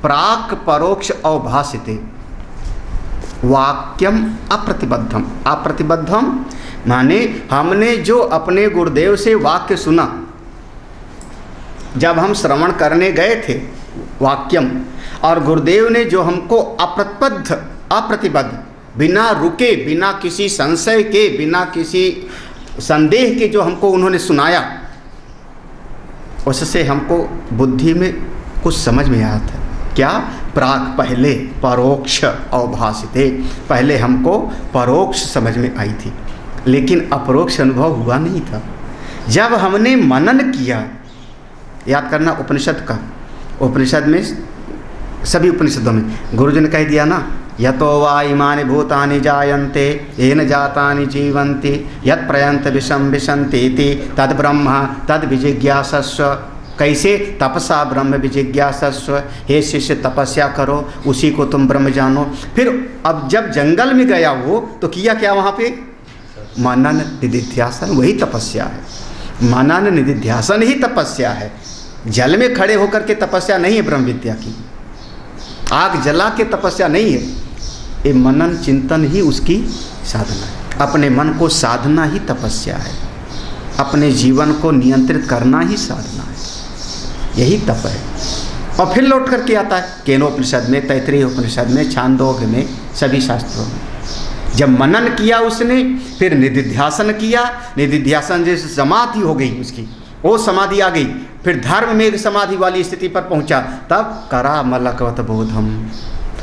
प्राक परोक्ष अवभासिते। वाक्यम अप्रतिबद्धम, अप्रतिबद्धम माने हमने जो अपने गुरुदेव से वाक्य सुना, जब हम श्रवण करने गए थे वाक्यम, और गुरुदेव ने जो हमको अप्रतिबद्ध, बिना रुके, बिना किसी संशय के, बिना किसी संदेह के जो हमको उन्होंने सुनाया, उससे हमको बुद्धि में कुछ समझ में आया था। क्या? प्राक, पहले, परोक्ष अवभासिते, पहले हमको परोक्ष समझ में आई थी, लेकिन अपरोक्ष अनुभव हुआ नहीं था। जब हमने मनन किया, याद करना उपनिषद का, उपनिषद में, सभी उपनिषदों में गुरुजी ने कह दिया ना, यतो वा इमानि भूतानि जायन्ते येन जातानि जीवन्ति यत् प्रयन्त विषम विशन्तीति तद् ब्रह्म तद् विजिज्ञासस्व। कैसे? तपसा ब्रह्म विजिज्ञासस्व। हे शिष्य, तपस्या करो, उसी को तुम ब्रह्म जानो। फिर अब जब जंगल में गया वो, तो किया क्या वहाँ पे? मनन निधिध्यासन, वही तपस्या है। मनन निधिध्यासन ही तपस्या है। जल में खड़े होकर के तपस्या नहीं है ब्रह्म विद्या की, आग जला के तपस्या नहीं है, ये मनन चिंतन ही उसकी साधना है। अपने मन को साधना ही तपस्या है, अपने जीवन को नियंत्रित करना ही साधना है, यही तप है। और फिर लौट करके आता है केनोपनिषद में, तैत्तिरीय उपनिषद में, छांदोग्य में, सभी शास्त्रों में। जब मनन किया उसने, फिर निधिध्यासन किया, निधिध्यासन जैसे समाधि हो गई उसकी, वो समाधि आ गई, फिर धर्म में समाधि वाली स्थिति पर पहुंचा, तब करा मलकवत बोधम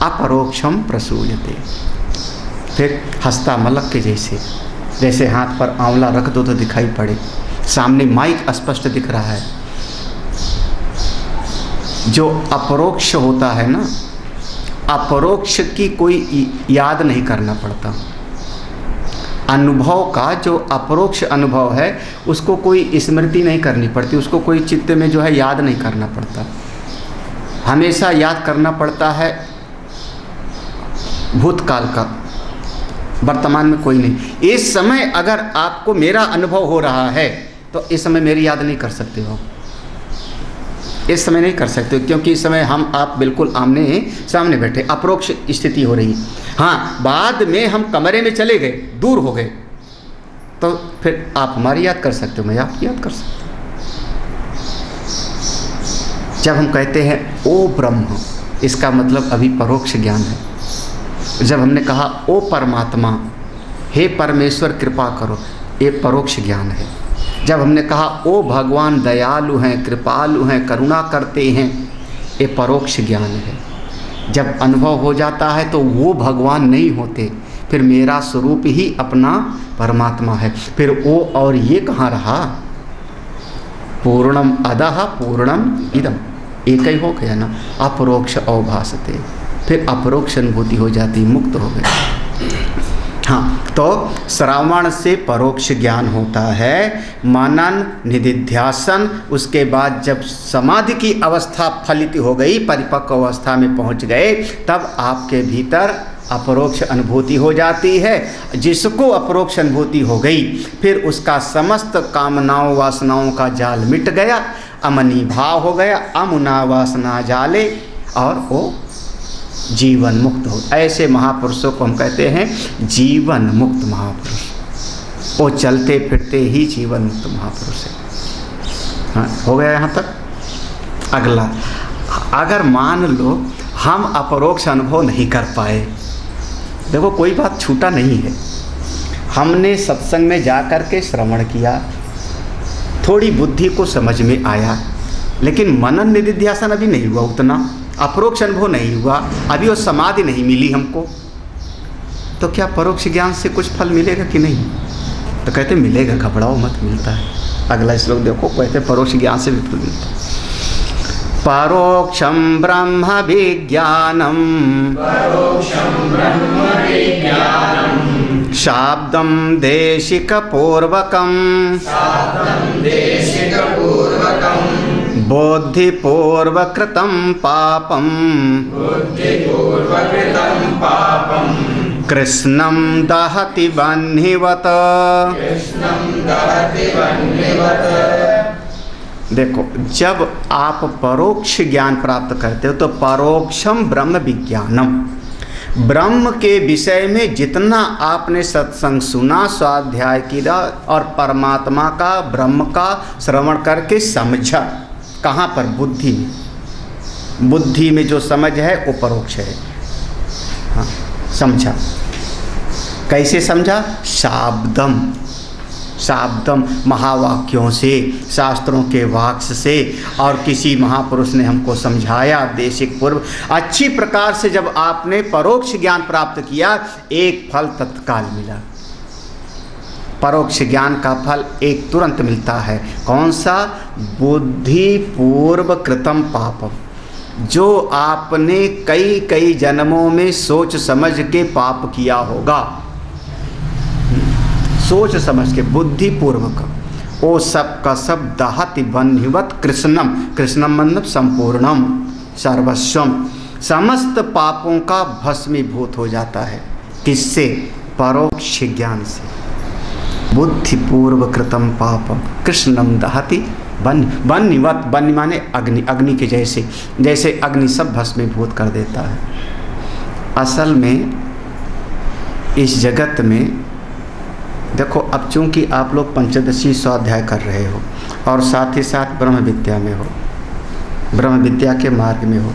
अपरोक्षम प्रसूयते। फिर हस्ता मलक के जैसे, जैसे हाथ पर आंवला रख दो तो दिखाई पड़े, सामने माइक स्पष्ट दिख रहा है। जो अपरोक्ष होता है ना, अपरोक्ष की कोई याद नहीं करना पड़ता। अनुभव का जो अपरोक्ष अनुभव है, उसको कोई स्मृति नहीं करनी पड़ती, उसको कोई चित्त में जो है याद नहीं करना पड़ता। हमेशा याद करना पड़ता है भूतकाल का, वर्तमान में कोई नहीं। इस समय अगर आपको मेरा अनुभव हो रहा है, तो इस समय मेरी याद नहीं कर सकते हो, इस समय नहीं कर सकते, क्योंकि इस समय हम आप बिल्कुल आमने सामने बैठे, अपरोक्ष स्थिति हो रही। हाँ, बाद में हम कमरे में चले गए, दूर हो गए, तो फिर आप हमारी याद कर सकते हो, मैं आपकी याद कर सकता हूँ। जब हम कहते हैं ओ ब्रह्म, इसका मतलब अभी परोक्ष ज्ञान है। जब हमने कहा ओ परमात्मा, हे परमेश्वर कृपा करो, ये परोक्ष ज्ञान है। जब हमने कहा ओ भगवान दयालु हैं, कृपालु हैं, करुणा करते हैं, ये परोक्ष ज्ञान है। जब अनुभव हो जाता है तो वो भगवान नहीं होते, फिर मेरा स्वरूप ही अपना परमात्मा है। फिर ओ और ये कहाँ रहा? पूर्णम अदः पूर्णम इदम, एक ही हो गया ना, अपरोक्ष अवभासते, फिर अपरोक्ष अनुभूति हो जाती, मुक्त हो गए। हाँ, तो श्रवण से परोक्ष ज्ञान होता है, मनन निधिध्यासन, उसके बाद जब समाधि की अवस्था फलित हो गई, परिपक्व अवस्था में पहुंच गए, तब आपके भीतर अपरोक्ष अनुभूति हो जाती है। जिसको अपरोक्ष अनुभूति हो गई, फिर उसका समस्त कामनाओं वासनाओं का जाल मिट गया, अमनी भाव हो गया, अमुना वासना जाले, और वो जीवन मुक्त हो। ऐसे महापुरुषों को हम कहते हैं जीवन मुक्त महापुरुष। वो चलते फिरते ही जीवन मुक्त महापुरुष है। हाँ, हो गया यहाँ तक। अगला, अगर मान लो हम अपरोक्ष अनुभव नहीं कर पाए, देखो कोई बात छूटा नहीं है। हमने सत्संग में जा कर के श्रवण किया, थोड़ी बुद्धि को समझ में आया, लेकिन मनन निधिध्यासन अभी नहीं हुआ, उतना अपरोक्ष अनुभव नहीं हुआ, अभी वो समाधि नहीं मिली हमको, तो क्या परोक्ष ज्ञान से कुछ फल मिलेगा कि नहीं? तो कहते मिलेगा, घबराओ मत, मिलता है। अगला श्लोक देखो, कहते परोक्ष ज्ञान से भी फल मिलता है। परोक्षम ब्रह्म विज्ञानम, परोक्षं ब्रह्म विज्ञानम् शाब्दम देशिक पूर्वकम, शाब्दं देशिकपूर्वकम् बुद्धिपूर्वकृतं पापम, बुद्धिपूर्वकृतं पापं कृष्णं दहति वह्निवत्। कृष्णं दहति वह्निवत्। देखो, जब आप परोक्ष ज्ञान प्राप्त करते हो तो परोक्षम ब्रह्म विज्ञानम, ब्रह्म के विषय में जितना आपने सत्संग सुना, स्वाध्याय किया और परमात्मा का, ब्रह्म का श्रवण करके समझा, कहाँ पर? बुद्धि में। बुद्धि में जो समझ है वो परोक्ष है। हाँ, समझा। कैसे समझा? शाब्दम, शाब्दम महावाक्यों से, शास्त्रों के वाक्य से, और किसी महापुरुष ने हमको समझाया देशिक पूर्व। अच्छी प्रकार से जब आपने परोक्ष ज्ञान प्राप्त किया, एक फल तत्काल मिला। परोक्ष ज्ञान का फल एक तुरंत मिलता है। कौन सा? बुद्धि पूर्व कृतम पापम, जो आपने कई कई जन्मों में सोच समझ के पाप किया होगा, सोच समझ के, बुद्धि पूर्वक, वो सब का सब दहति वह्निवत् कृष्णम, कृष्णम मतलब संपूर्णम सर्वस्वम, समस्त पापों का भस्मीभूत हो जाता है। किससे? परोक्ष ज्ञान से। बुद्धिपूर्व कृतम पापम कृष्णम दहति वह्निवत्, वह्नि माने अग्नि, अग्नि के जैसे, जैसे अग्नि सब भस्मीभूत कर देता है। असल में इस जगत में देखो, अब चूंकि आप लोग पंचदशी स्वाध्याय कर रहे हो और साथ ही साथ ब्रह्म विद्या में हो, ब्रह्म विद्या के मार्ग में हो,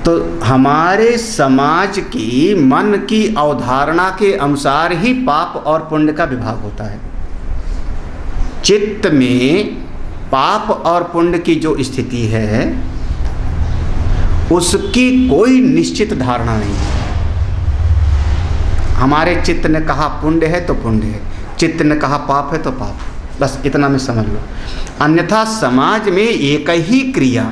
तो हमारे समाज की मन की अवधारणा के अनुसार ही पाप और पुण्य का विभाग होता है। चित्त में पाप और पुण्य की जो स्थिति है, उसकी कोई निश्चित धारणा नहीं है। हमारे चित्त ने कहा पुण्य है तो पुण्य है, चित्त ने कहा पाप है तो पाप, बस इतना में समझ लो। अन्यथा समाज में एक ही क्रिया,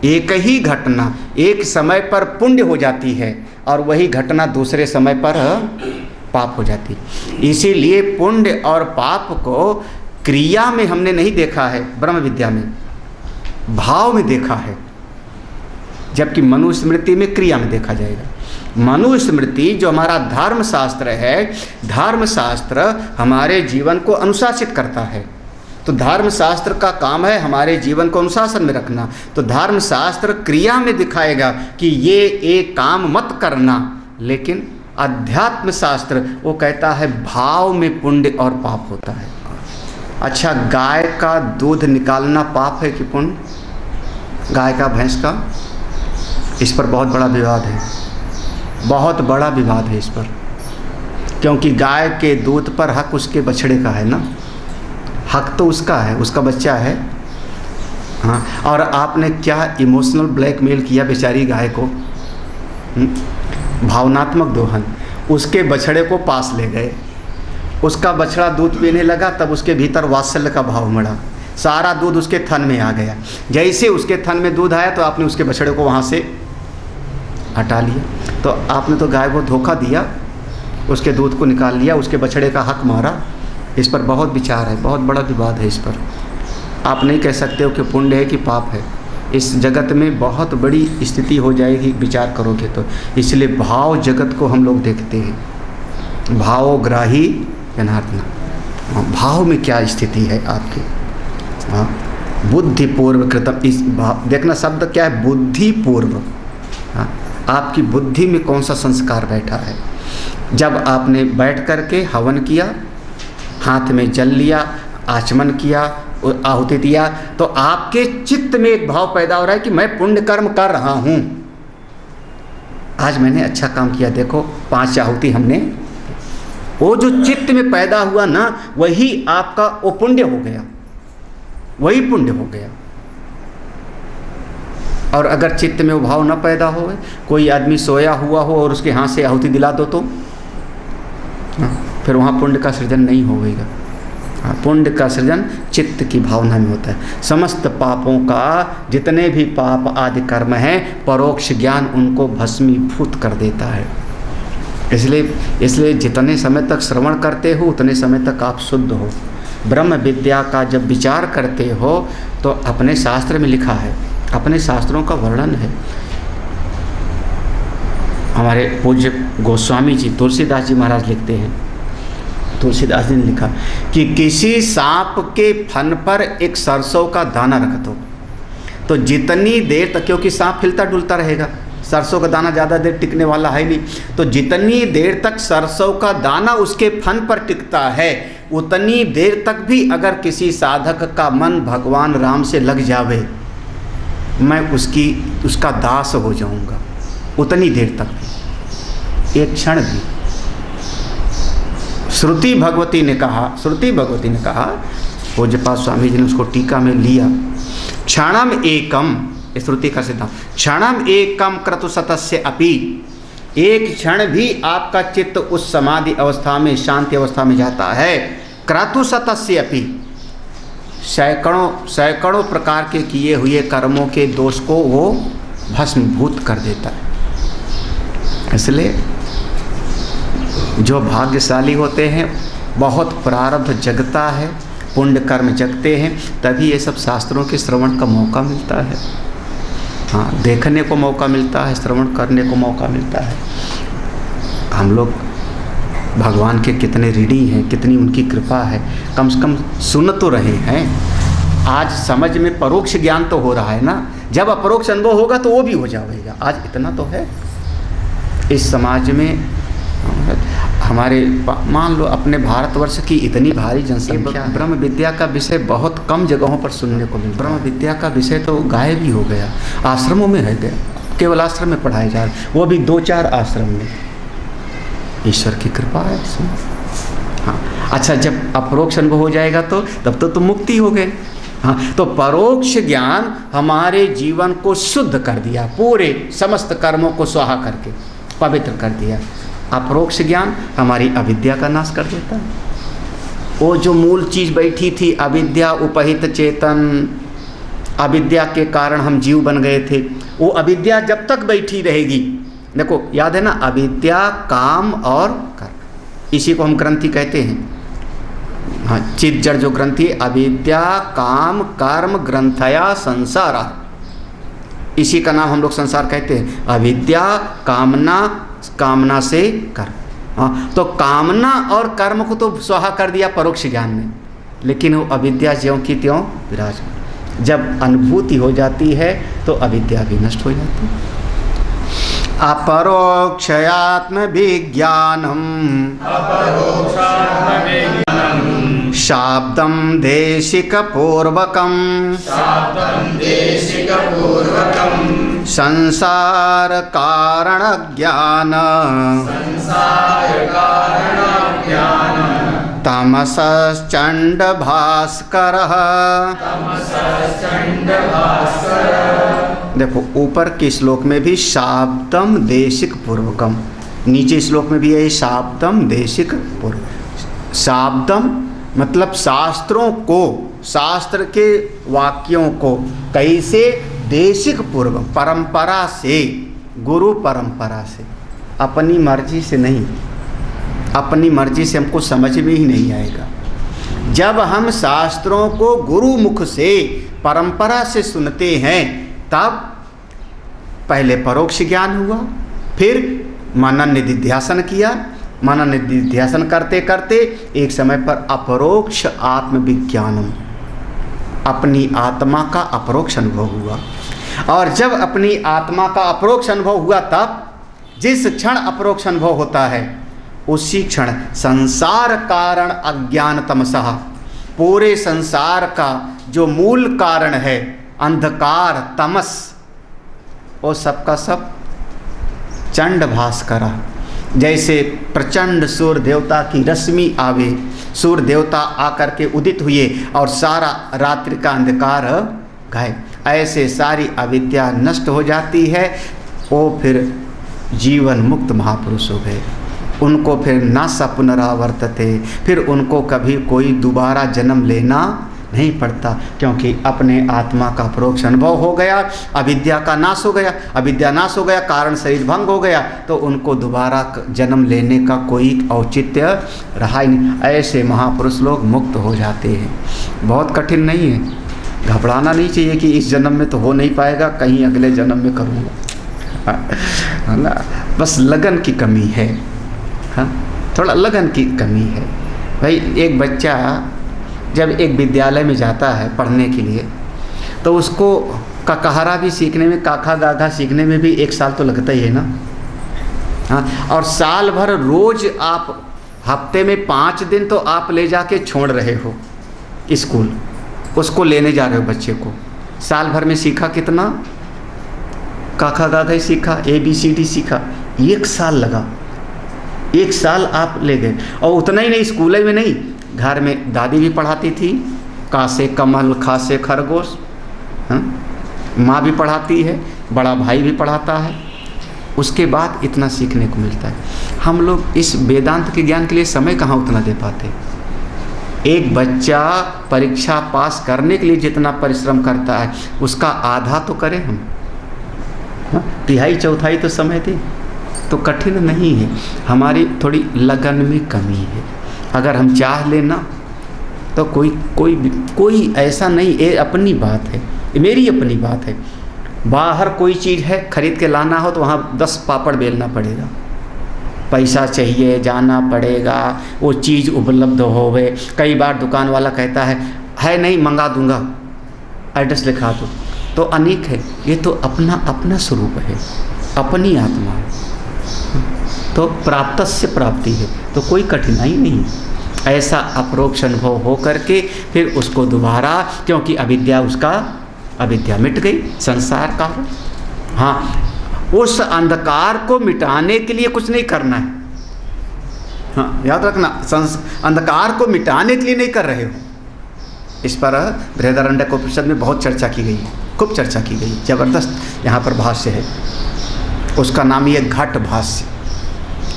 एक ही घटना एक समय पर पुण्य हो जाती है और वही घटना दूसरे समय पर पाप हो जाती है। इसीलिए पुण्य और पाप को क्रिया में हमने नहीं देखा है, ब्रह्म विद्या में भाव में देखा है, जबकि मनुस्मृति में क्रिया में देखा जाएगा। मनुस्मृति जो हमारा धर्म शास्त्र है, धर्म शास्त्र हमारे जीवन को अनुशासित करता है। तो धर्म शास्त्र का काम है हमारे जीवन को अनुशासन में रखना। तो धर्म शास्त्र क्रिया में दिखाएगा कि ये एक काम मत करना, लेकिन अध्यात्म शास्त्र वो कहता है भाव में पुण्य और पाप होता है। अच्छा, गाय का दूध निकालना पाप है कि पुण्य? गाय का भैंस का, इस पर बहुत बड़ा विवाद है, बहुत बड़ा विवाद है इस पर, क्योंकि गाय के दूध पर हक उसके बछड़े का है ना, हक तो उसका है, उसका बच्चा है। हाँ, और आपने क्या इमोशनल ब्लैकमेल किया बेचारी गाय को, भावनात्मक दोहन। उसके बछड़े को पास ले गए, उसका बछड़ा दूध पीने लगा, तब उसके भीतर वात्सल्य का भाव मड़ा, सारा दूध उसके थन में आ गया। जैसे उसके थन में दूध आया तो आपने उसके बछड़े को वहाँ से हटा लिया। तो आपने तो गाय को धोखा दिया, उसके दूध को निकाल लिया, उसके बछड़े का हक मारा। इस पर बहुत विचार है, बहुत बड़ा विवाद है इस पर। आप नहीं कह सकते हो कि पुण्य है कि पाप है। इस जगत में बहुत बड़ी स्थिति हो जाएगी विचार करोगे तो। इसलिए भाव जगत को हम लोग देखते हैं, भावग्राही जनार्दन, भाव में क्या स्थिति है आपकी। हाँ, बुद्धिपूर्व कृतम, इस भाव देखना शब्द क्या है, बुद्धिपूर्व। हाँ, आपकी बुद्धि में कौन सा संस्कार बैठा है। जब आपने बैठ करके हवन किया, हाथ में जल लिया, आचमन किया, आहुति दिया, तो आपके चित्त में एक भाव पैदा हो रहा है कि मैं पुण्य कर्म कर रहा हूँ, आज मैंने अच्छा काम किया, देखो 5 आहुति हमने। वो जो चित्त में पैदा हुआ ना, वही आपका वो पुण्य हो गया, वही पुण्य हो गया। और अगर चित्त में वो भाव न पैदा हो, कोई आदमी सोया हुआ हो और उसके हाथ से आहुति दिला दो तो फिर वहाँ पुण्य का सृजन नहीं होगा। पुण्य का सृजन चित्त की भावना में होता है। समस्त पापों का, जितने भी पाप आदि कर्म हैं, परोक्ष ज्ञान उनको भस्मीभूत कर देता है। इसलिए जितने समय तक श्रवण करते हो उतने समय तक आप शुद्ध हो। ब्रह्म विद्या का जब विचार करते हो तो अपने शास्त्र में लिखा है, अपने शास्त्रों का वर्णन है। हमारे पूज्य गोस्वामी जी तुलसीदास जी महाराज लिखते हैं, तुलसीदास जी ने लिखा कि किसी सांप के फन पर एक सरसों का दाना रख दो तो जितनी देर तक, क्योंकि सांप हिलता डुलता रहेगा, सरसों का दाना ज़्यादा देर टिकने वाला है नहीं, तो जितनी देर तक सरसों का दाना उसके फन पर टिकता है, उतनी देर तक भी अगर किसी साधक का मन भगवान राम से लग जावे, मैं उसका दास हो जाऊंगा। उतनी देर तक भी, एक क्षण भी। श्रुति भगवती ने कहा, पूज्यपाद स्वामी जी ने उसको टीका में लिया, क्षणम एकम, श्रुति का सिद्धांत, क्षणम एकम क्रतु सतस्य अपि, एक क्षण भी आपका चित्त उस समाधि अवस्था में, शांति अवस्था में जाता है, क्रतु सतस्य अपि, सैकड़ों प्रकार के किए हुए कर्मों के दोष को वो भस्मीभूत कर देता है। इसलिए जो भाग्यशाली होते हैं, बहुत प्रारब्ध जगता है, पुण्य कर्म जगते हैं, तभी ये सब शास्त्रों के श्रवण का मौका मिलता है। हाँ, देखने को मौका मिलता है, श्रवण करने को मौका मिलता है। हम लोग भगवान के कितने ऋणी हैं, कितनी उनकी कृपा है, कम से कम सुन तो रहे हैं। आज समझ में परोक्ष ज्ञान तो हो रहा है ना, जब अपरोक्ष अनुभव होगा तो वो भी हो जाएगा। आज इतना तो है इस समाज में। हमारे मान लो अपने भारतवर्ष की इतनी भारी जनसंख्या, ब्रह्म विद्या का विषय बहुत कम जगहों पर सुनने को मिलता है। ब्रह्म विद्या का विषय तो गायब ही हो गया, आश्रमों में है गया, केवल आश्रम में पढ़ाए जा रहे, वो भी 2-4 आश्रम में। ईश्वर की कृपा है इसमें। हाँ, अच्छा, जब अपरोक्ष अनुभव हो जाएगा तो तब तो तुम मुक्ति हो गए। हाँ, तो परोक्ष ज्ञान हमारे जीवन को शुद्ध कर दिया, पूरे समस्त कर्मों को स्वाहा करके पवित्र कर दिया। अपरोक्ष ज्ञान हमारी अविद्या का नाश कर देता है। वो जो मूल चीज़ बैठी थी, अविद्या उपहित चेतन, अविद्या के कारण हम जीव बन गए थे, वो अविद्या जब तक बैठी रहेगी, देखो याद है ना, अविद्या काम और कर्म, इसी को हम ग्रंथि कहते हैं। हाँ, चित जड़ जो ग्रंथि, अविद्या काम कर्म ग्रंथया संसारा, इसी का नाम हम लोग संसार कहते हैं। अविद्या, कामना से कर्म। हाँ, तो कामना और कर्म को तो स्वाहा कर दिया परोक्ष ज्ञान में, लेकिन वो अविद्या ज्यों की त्यों विराजमान। जब अनुभूति हो जाती है तो अविद्या भी नष्ट हो जाती है। अपरोक्षयात्म विज्ञानम शाब्दं देशिकपूर्वकं शाब्दं देशिकपूर्वकं संसारकारणज्ञान संसारकारणज्ञान तमसश्चण्डभास्करः। तमसश्चण्डभास्कर। देखो ऊपर के श्लोक में भी शाब्दम देशिक पूर्वकम, नीचे श्लोक में भी है शाब्दम देशिक पूर्व। शाब्दम मतलब शास्त्रों को, शास्त्र के वाक्यों को कैसे, देशिक पूर्व, परंपरा से, गुरु परंपरा से, अपनी मर्जी से नहीं। अपनी मर्जी से हमको समझ में ही नहीं आएगा। जब हम शास्त्रों को गुरु मुख से, परंपरा से सुनते हैं, तब पहले परोक्ष ज्ञान हुआ, फिर मनन निधिध्यासन किया, मनन निधिध्यासन करते करते एक समय पर अपरोक्ष आत्मविज्ञानम, अपनी आत्मा का अपरोक्ष अनुभव हुआ। और जब अपनी आत्मा का अपरोक्ष अनुभव हुआ, तब जिस क्षण अपरोक्ष अनुभव होता है उसी क्षण संसार कारण अज्ञान तमसः, पूरे संसार का जो मूल कारण है अंधकार तमस, वो सबका सब चंड भास्कर, जैसे प्रचंड सूर्य देवता की रश्मि आवे, सूर्य देवता आकर के उदित हुए और सारा रात्रि का अंधकार गायब, ऐसे सारी अविद्या नष्ट हो जाती है। वो फिर जीवन मुक्त महापुरुष हो गए। उनको फिर ना स पुनरावर्तते, फिर उनको कभी कोई दोबारा जन्म लेना नहीं पड़ता, क्योंकि अपने आत्मा का परोक्ष अनुभव हो गया, अविद्या का नाश हो गया। अविद्या नाश हो गया, कारण शरीर भंग हो गया, तो उनको दोबारा जन्म लेने का कोई औचित्य रहा ही नहीं। ऐसे महापुरुष लोग मुक्त हो जाते हैं। बहुत कठिन नहीं है, घबराना नहीं चाहिए कि इस जन्म में तो हो नहीं पाएगा, कहीं अगले जन्म में करूँगा, है ना। बस लगन की कमी है, हाँ, थोड़ा लगन की कमी है। भाई एक बच्चा जब एक विद्यालय में जाता है पढ़ने के लिए, तो उसको ककहरा भी सीखने में, काखा गाघा सीखने में भी 1 साल तो लगता ही है ना, हाँ। और साल भर रोज आप, हफ्ते में 5 दिन तो आप ले जाके छोड़ रहे हो स्कूल, उसको लेने जा रहे हो बच्चे को। साल भर में सीखा कितना? काखा गाघा ही सीखा, ABCD सीखा, 1 साल लगा। 1 साल आप ले गए। और उतना ही नहीं, स्कूल में नहीं, घर में दादी भी पढ़ाती थी, का से कमल, खा से खरगोश, हाँ, माँ भी पढ़ाती है, बड़ा भाई भी पढ़ाता है। उसके बाद इतना सीखने को मिलता है। हम लोग इस वेदांत के ज्ञान के लिए समय कहाँ उतना दे पाते। एक बच्चा परीक्षा पास करने के लिए जितना परिश्रम करता है, उसका आधा तो करें हम, हाँ, 3/4 तो समय दें, तो कठिन नहीं है। हमारी थोड़ी लगन में कमी है। अगर हम चाह लेना तो कोई ऐसा नहीं, ये अपनी बात है, ये मेरी अपनी बात है। बाहर कोई चीज़ है खरीद के लाना हो तो वहाँ 10 पापड़ बेलना पड़ेगा, पैसा चाहिए, जाना पड़ेगा, वो चीज़ उपलब्ध होवे। कई बार दुकान वाला कहता है नहीं, मंगा दूंगा, एड्रेस लिखा दो, तो अनेक है। ये तो अपना अपना स्वरूप है, अपनी आत्मा है, तो प्राप्त से प्राप्ति है, तो कोई कठिनाई नहीं। ऐसा अपरोक्ष अनुभव हो करके फिर उसको दोबारा, क्योंकि अविद्या मिट गई, संसार का, हाँ, उस अंधकार को मिटाने के लिए कुछ नहीं करना है, हाँ, याद रखना, अंधकार को मिटाने के लिए नहीं कर रहे हो। इस पर बृहदारण्यकोपनिषद में बहुत चर्चा की गई है, खूब चर्चा की गई, जबरदस्त यहाँ पर भाष्य है, उसका नाम ही है घट भाष्य।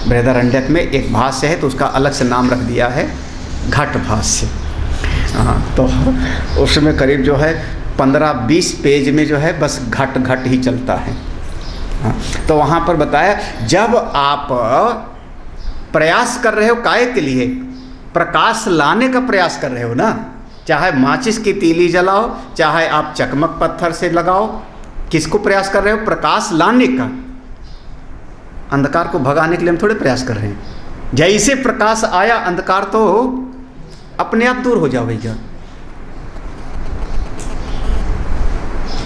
बृहदारण्यक में एक भाष्य है तो उसका अलग से नाम रख दिया है घट भाष्य, हाँ। तो उसमें करीब जो है 15-20 पेज में जो है बस घट घट ही चलता है, हाँ। तो वहाँ पर बताया, जब आप प्रयास कर रहे हो काय के लिए, प्रकाश लाने का प्रयास कर रहे हो ना, चाहे माचिस की तीली जलाओ, चाहे आप चकमक पत्थर से लगाओ, किसको प्रयास कर रहे हो? प्रकाश लाने का। अंधकार को भगाने के लिए हम थोड़े प्रयास कर रहे हैं। जैसे प्रकाश आया, अंधकार तो अपने आप दूर हो जाएगा।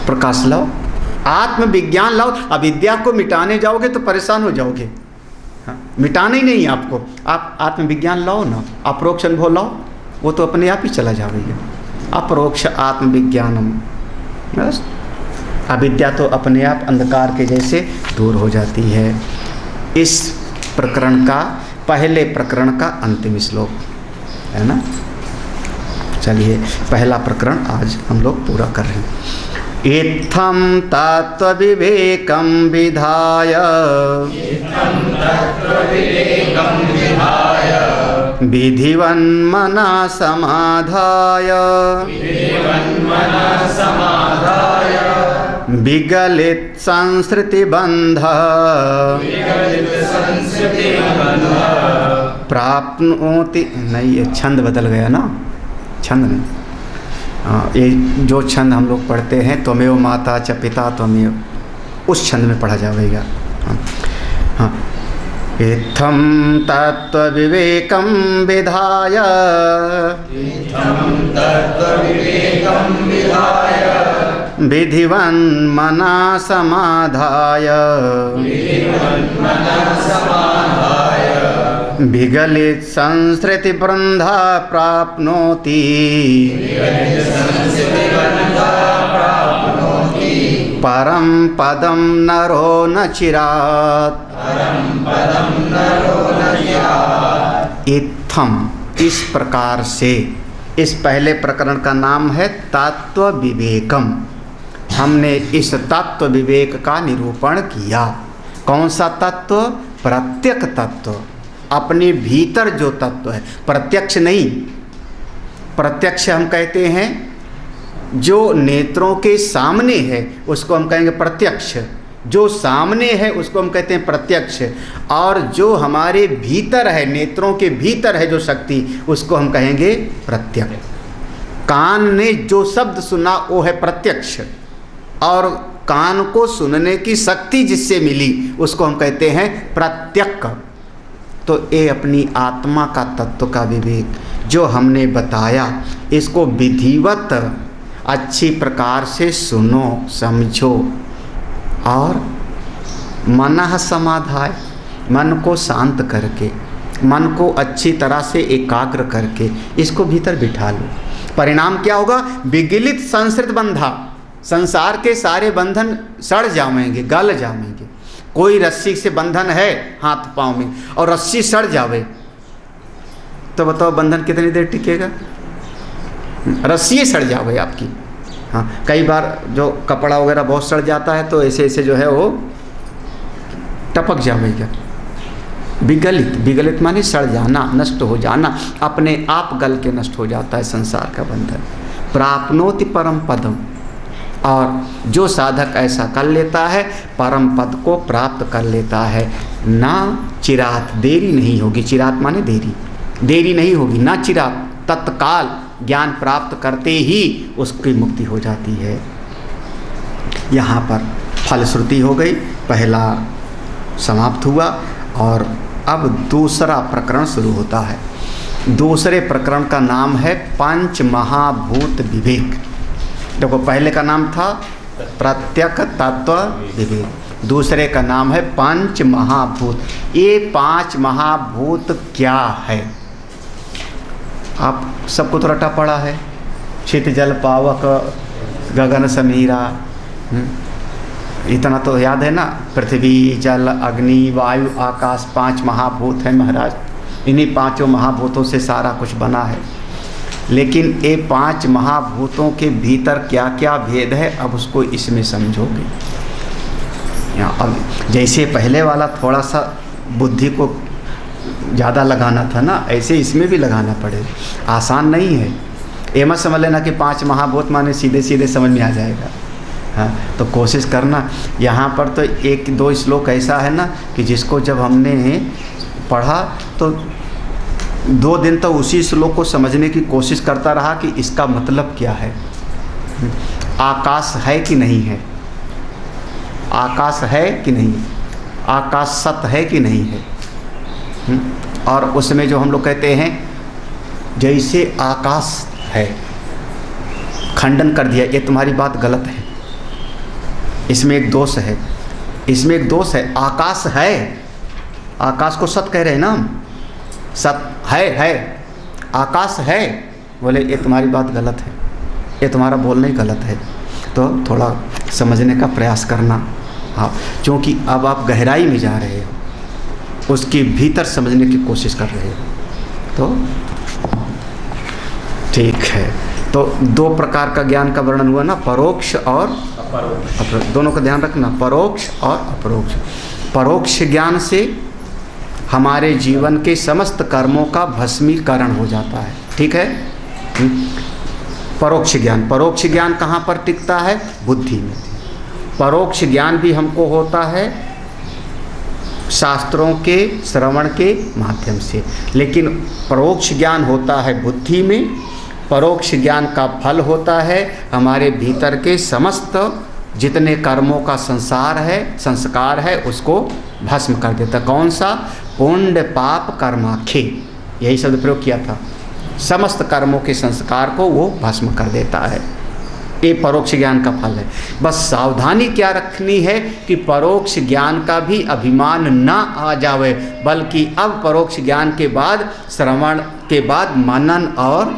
प्रकाश लाओ, आत्मविज्ञान लाओ। अविद्या को मिटाने जाओगे तो परेशान हो जाओगे, हाँ, मिटाना ही नहीं आपको। आप आत्मविज्ञान लाओ ना, अपरोक्ष अनुभव लाओ, वो तो अपने आप ही चला जाएगा। अपरोक्ष आत्मविज्ञानम, बस अविद्या तो अपने आप अंधकार के जैसे दूर हो जाती है। इस प्रकरण का, पहले प्रकरण का अंतिम श्लोक है ना। चलिए पहला प्रकरण आज हम लोग पूरा कर रहे हैं। इत्थं तत्त्वविवेकं विधाय विधिवन्मना समाधाय विगलित संस्कृतिबंध प्राप्नोति। नहीं, ये छंद बदल गया ना, छंद नहीं। ये जो छंद हम लोग पढ़ते हैं, त्वमेव माता च पिता त्वमेव, उस छंद में पढ़ा जाएगा। हाँ, इत्थं तत्त्वविवेकं विधाय विधिवन्मना समाधाय विगलित संस्कृति वृंदा प्राप्नोति परम पदम नरो न चिरात्। इत्थम, इस प्रकार से, इस पहले प्रकरण का नाम है तत्व विवेकम। हमने इस तत्व विवेक का निरूपण किया। कौन सा तत्व? प्रत्यक तत्व, अपने भीतर जो तत्व है, प्रत्यक्ष नहीं। प्रत्यक्ष हम कहते हैं जो नेत्रों के सामने है उसको हम कहेंगे प्रत्यक्ष, जो सामने है उसको हम कहते हैं प्रत्यक्ष, और जो हमारे भीतर है, नेत्रों के भीतर है जो शक्ति, उसको हम कहेंगे प्रत्यक्ष। कान ने जो शब्द सुना वो है प्रत्यक्ष, और कान को सुनने की शक्ति जिससे मिली उसको हम कहते हैं प्रत्यक। तो ये अपनी आत्मा का तत्व का विवेक जो हमने बताया, इसको विधिवत अच्छी प्रकार से सुनो, समझो, और मनः समाधाय, मन को शांत करके, मन को अच्छी तरह से एकाग्र करके इसको भीतर बिठा लो। परिणाम क्या होगा? विगलित संस्कृत बंधा, संसार के सारे बंधन सड़ जाएंगे, गल जाएंगे। कोई रस्सी से बंधन है हाथ पांव में और रस्सी सड़ जावे तो बताओ बंधन कितनी देर टिकेगा? रस्सी सड़ जावे आपकी। हाँ, कई बार जो कपड़ा वगैरह बहुत सड़ जाता है तो ऐसे ऐसे जो है वो टपक जाएगा। विगलित, विगलित माने सड़ जाना, नष्ट हो जाना, अपने आप गल के नष्ट हो जाता है संसार का बंधन। प्राप्नोति परम पदम, और जो साधक ऐसा कर लेता है परम पद को प्राप्त कर लेता है। ना चिरात, देरी नहीं होगी। चिरात माने देरी, देरी नहीं होगी। ना चिरात, तत्काल ज्ञान प्राप्त करते ही उसकी मुक्ति हो जाती है। यहाँ पर फलश्रुति हो गई, पहला समाप्त हुआ और अब दूसरा प्रकरण शुरू होता है। दूसरे प्रकरण का नाम है पंच महाभूत विवेक। देखो, पहले का नाम था प्रत्यक तत्व विवेक, दूसरे का नाम है पंच महाभूत। ये पांच महाभूत क्या है? आप सबको तो रटा पड़ा है, छित जल पावक गगन समीरा, इतना तो याद है ना। पृथ्वी जल अग्नि वायु आकाश, पांच महाभूत हैं महाराज। इन्हीं पांचों महाभूतों से सारा कुछ बना है। लेकिन ये पांच महाभूतों के भीतर क्या क्या भेद है अब उसको इसमें समझोगे। अब जैसे पहले वाला थोड़ा सा बुद्धि को ज़्यादा लगाना था ना, ऐसे इसमें भी लगाना पड़ेगा। आसान नहीं है। ये मत समझ लेना कि पांच महाभूत माने सीधे सीधे समझ में आ जाएगा। हाँ, तो कोशिश करना। यहाँ पर तो एक दो श्लोक ऐसा है ना कि जिसको जब हमने पढ़ा तो 2 दिन तो उसी श्लोक को समझने की कोशिश करता रहा कि इसका मतलब क्या है। आकाश है कि नहीं है, आकाश है कि नहीं, आकाश सत है कि नहीं है। और उसमें जो हम लोग कहते हैं जैसे आकाश है, खंडन कर दिया, ये तुम्हारी बात गलत है, इसमें एक दोष है, इसमें एक दोष है। आकाश है, आकाश को सत कह रहे हैं ना हम, सत है। आकाश है, बोले ये तुम्हारी बात गलत है, ये तुम्हारा बोलना ही गलत है। तो थोड़ा समझने का प्रयास करना। हाँ, क्योंकि अब आप गहराई में जा रहे हो, उसके भीतर समझने की कोशिश कर रहे हो। तो ठीक है, तो दो प्रकार का ज्ञान का वर्णन हुआ ना, परोक्ष और अपरोक्ष। दोनों का ध्यान रखना, परोक्ष और अपरोक्ष। परोक्ष ज्ञान से हमारे जीवन के समस्त कर्मों का भस्मीकरण हो जाता है। ठीक है, परोक्ष ज्ञान कहाँ पर टिकता है? बुद्धि में। परोक्ष ज्ञान भी हमको होता है शास्त्रों के श्रवण के माध्यम से, लेकिन परोक्ष ज्ञान होता है बुद्धि में। परोक्ष ज्ञान का फल होता है हमारे भीतर के समस्त जितने कर्मों का संस्कार है उसको भस्म कर देता। कौन सा? पुण्य पाप कर्माखे, यही शब्द प्रयोग किया था। समस्त कर्मों के संस्कार को वो भस्म कर देता है। ये परोक्ष ज्ञान का फल है। बस सावधानी क्या रखनी है कि परोक्ष ज्ञान का भी अभिमान ना आ जावे, बल्कि अब परोक्ष ज्ञान के बाद, श्रवण के बाद मनन और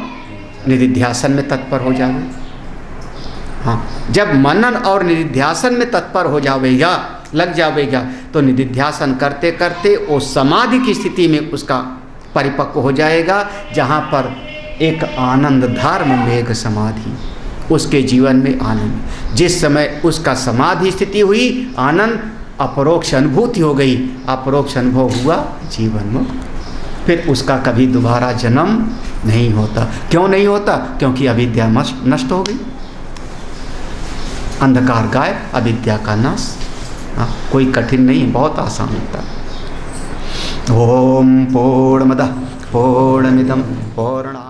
निधिध्यासन में तत्पर हो जावे। हाँ, जब मनन और निधिध्यासन में तत्पर हो जावेगा, लग जावेगा, तो निधिध्यासन करते करते वो समाधि की स्थिति में उसका परिपक्व हो जाएगा, जहाँ पर एक आनंद धर्म मेघ समाधि, उसके जीवन में आनंद। जिस समय उसका समाधि स्थिति हुई, आनंद अपरोक्ष अनुभूति हो गई, अपरोक्ष अनुभव हुआ जीवन में, फिर उसका कभी दोबारा जन्म नहीं होता। क्यों नहीं होता? क्योंकि अविद्या नष्ट हो गई। अंधकार गायब, अविद्या का नाश। हाँ, कोई कठिन नहीं है, बहुत आसान होता है। ओम पूर्णमदः पूर्णमिदं पूर्णात्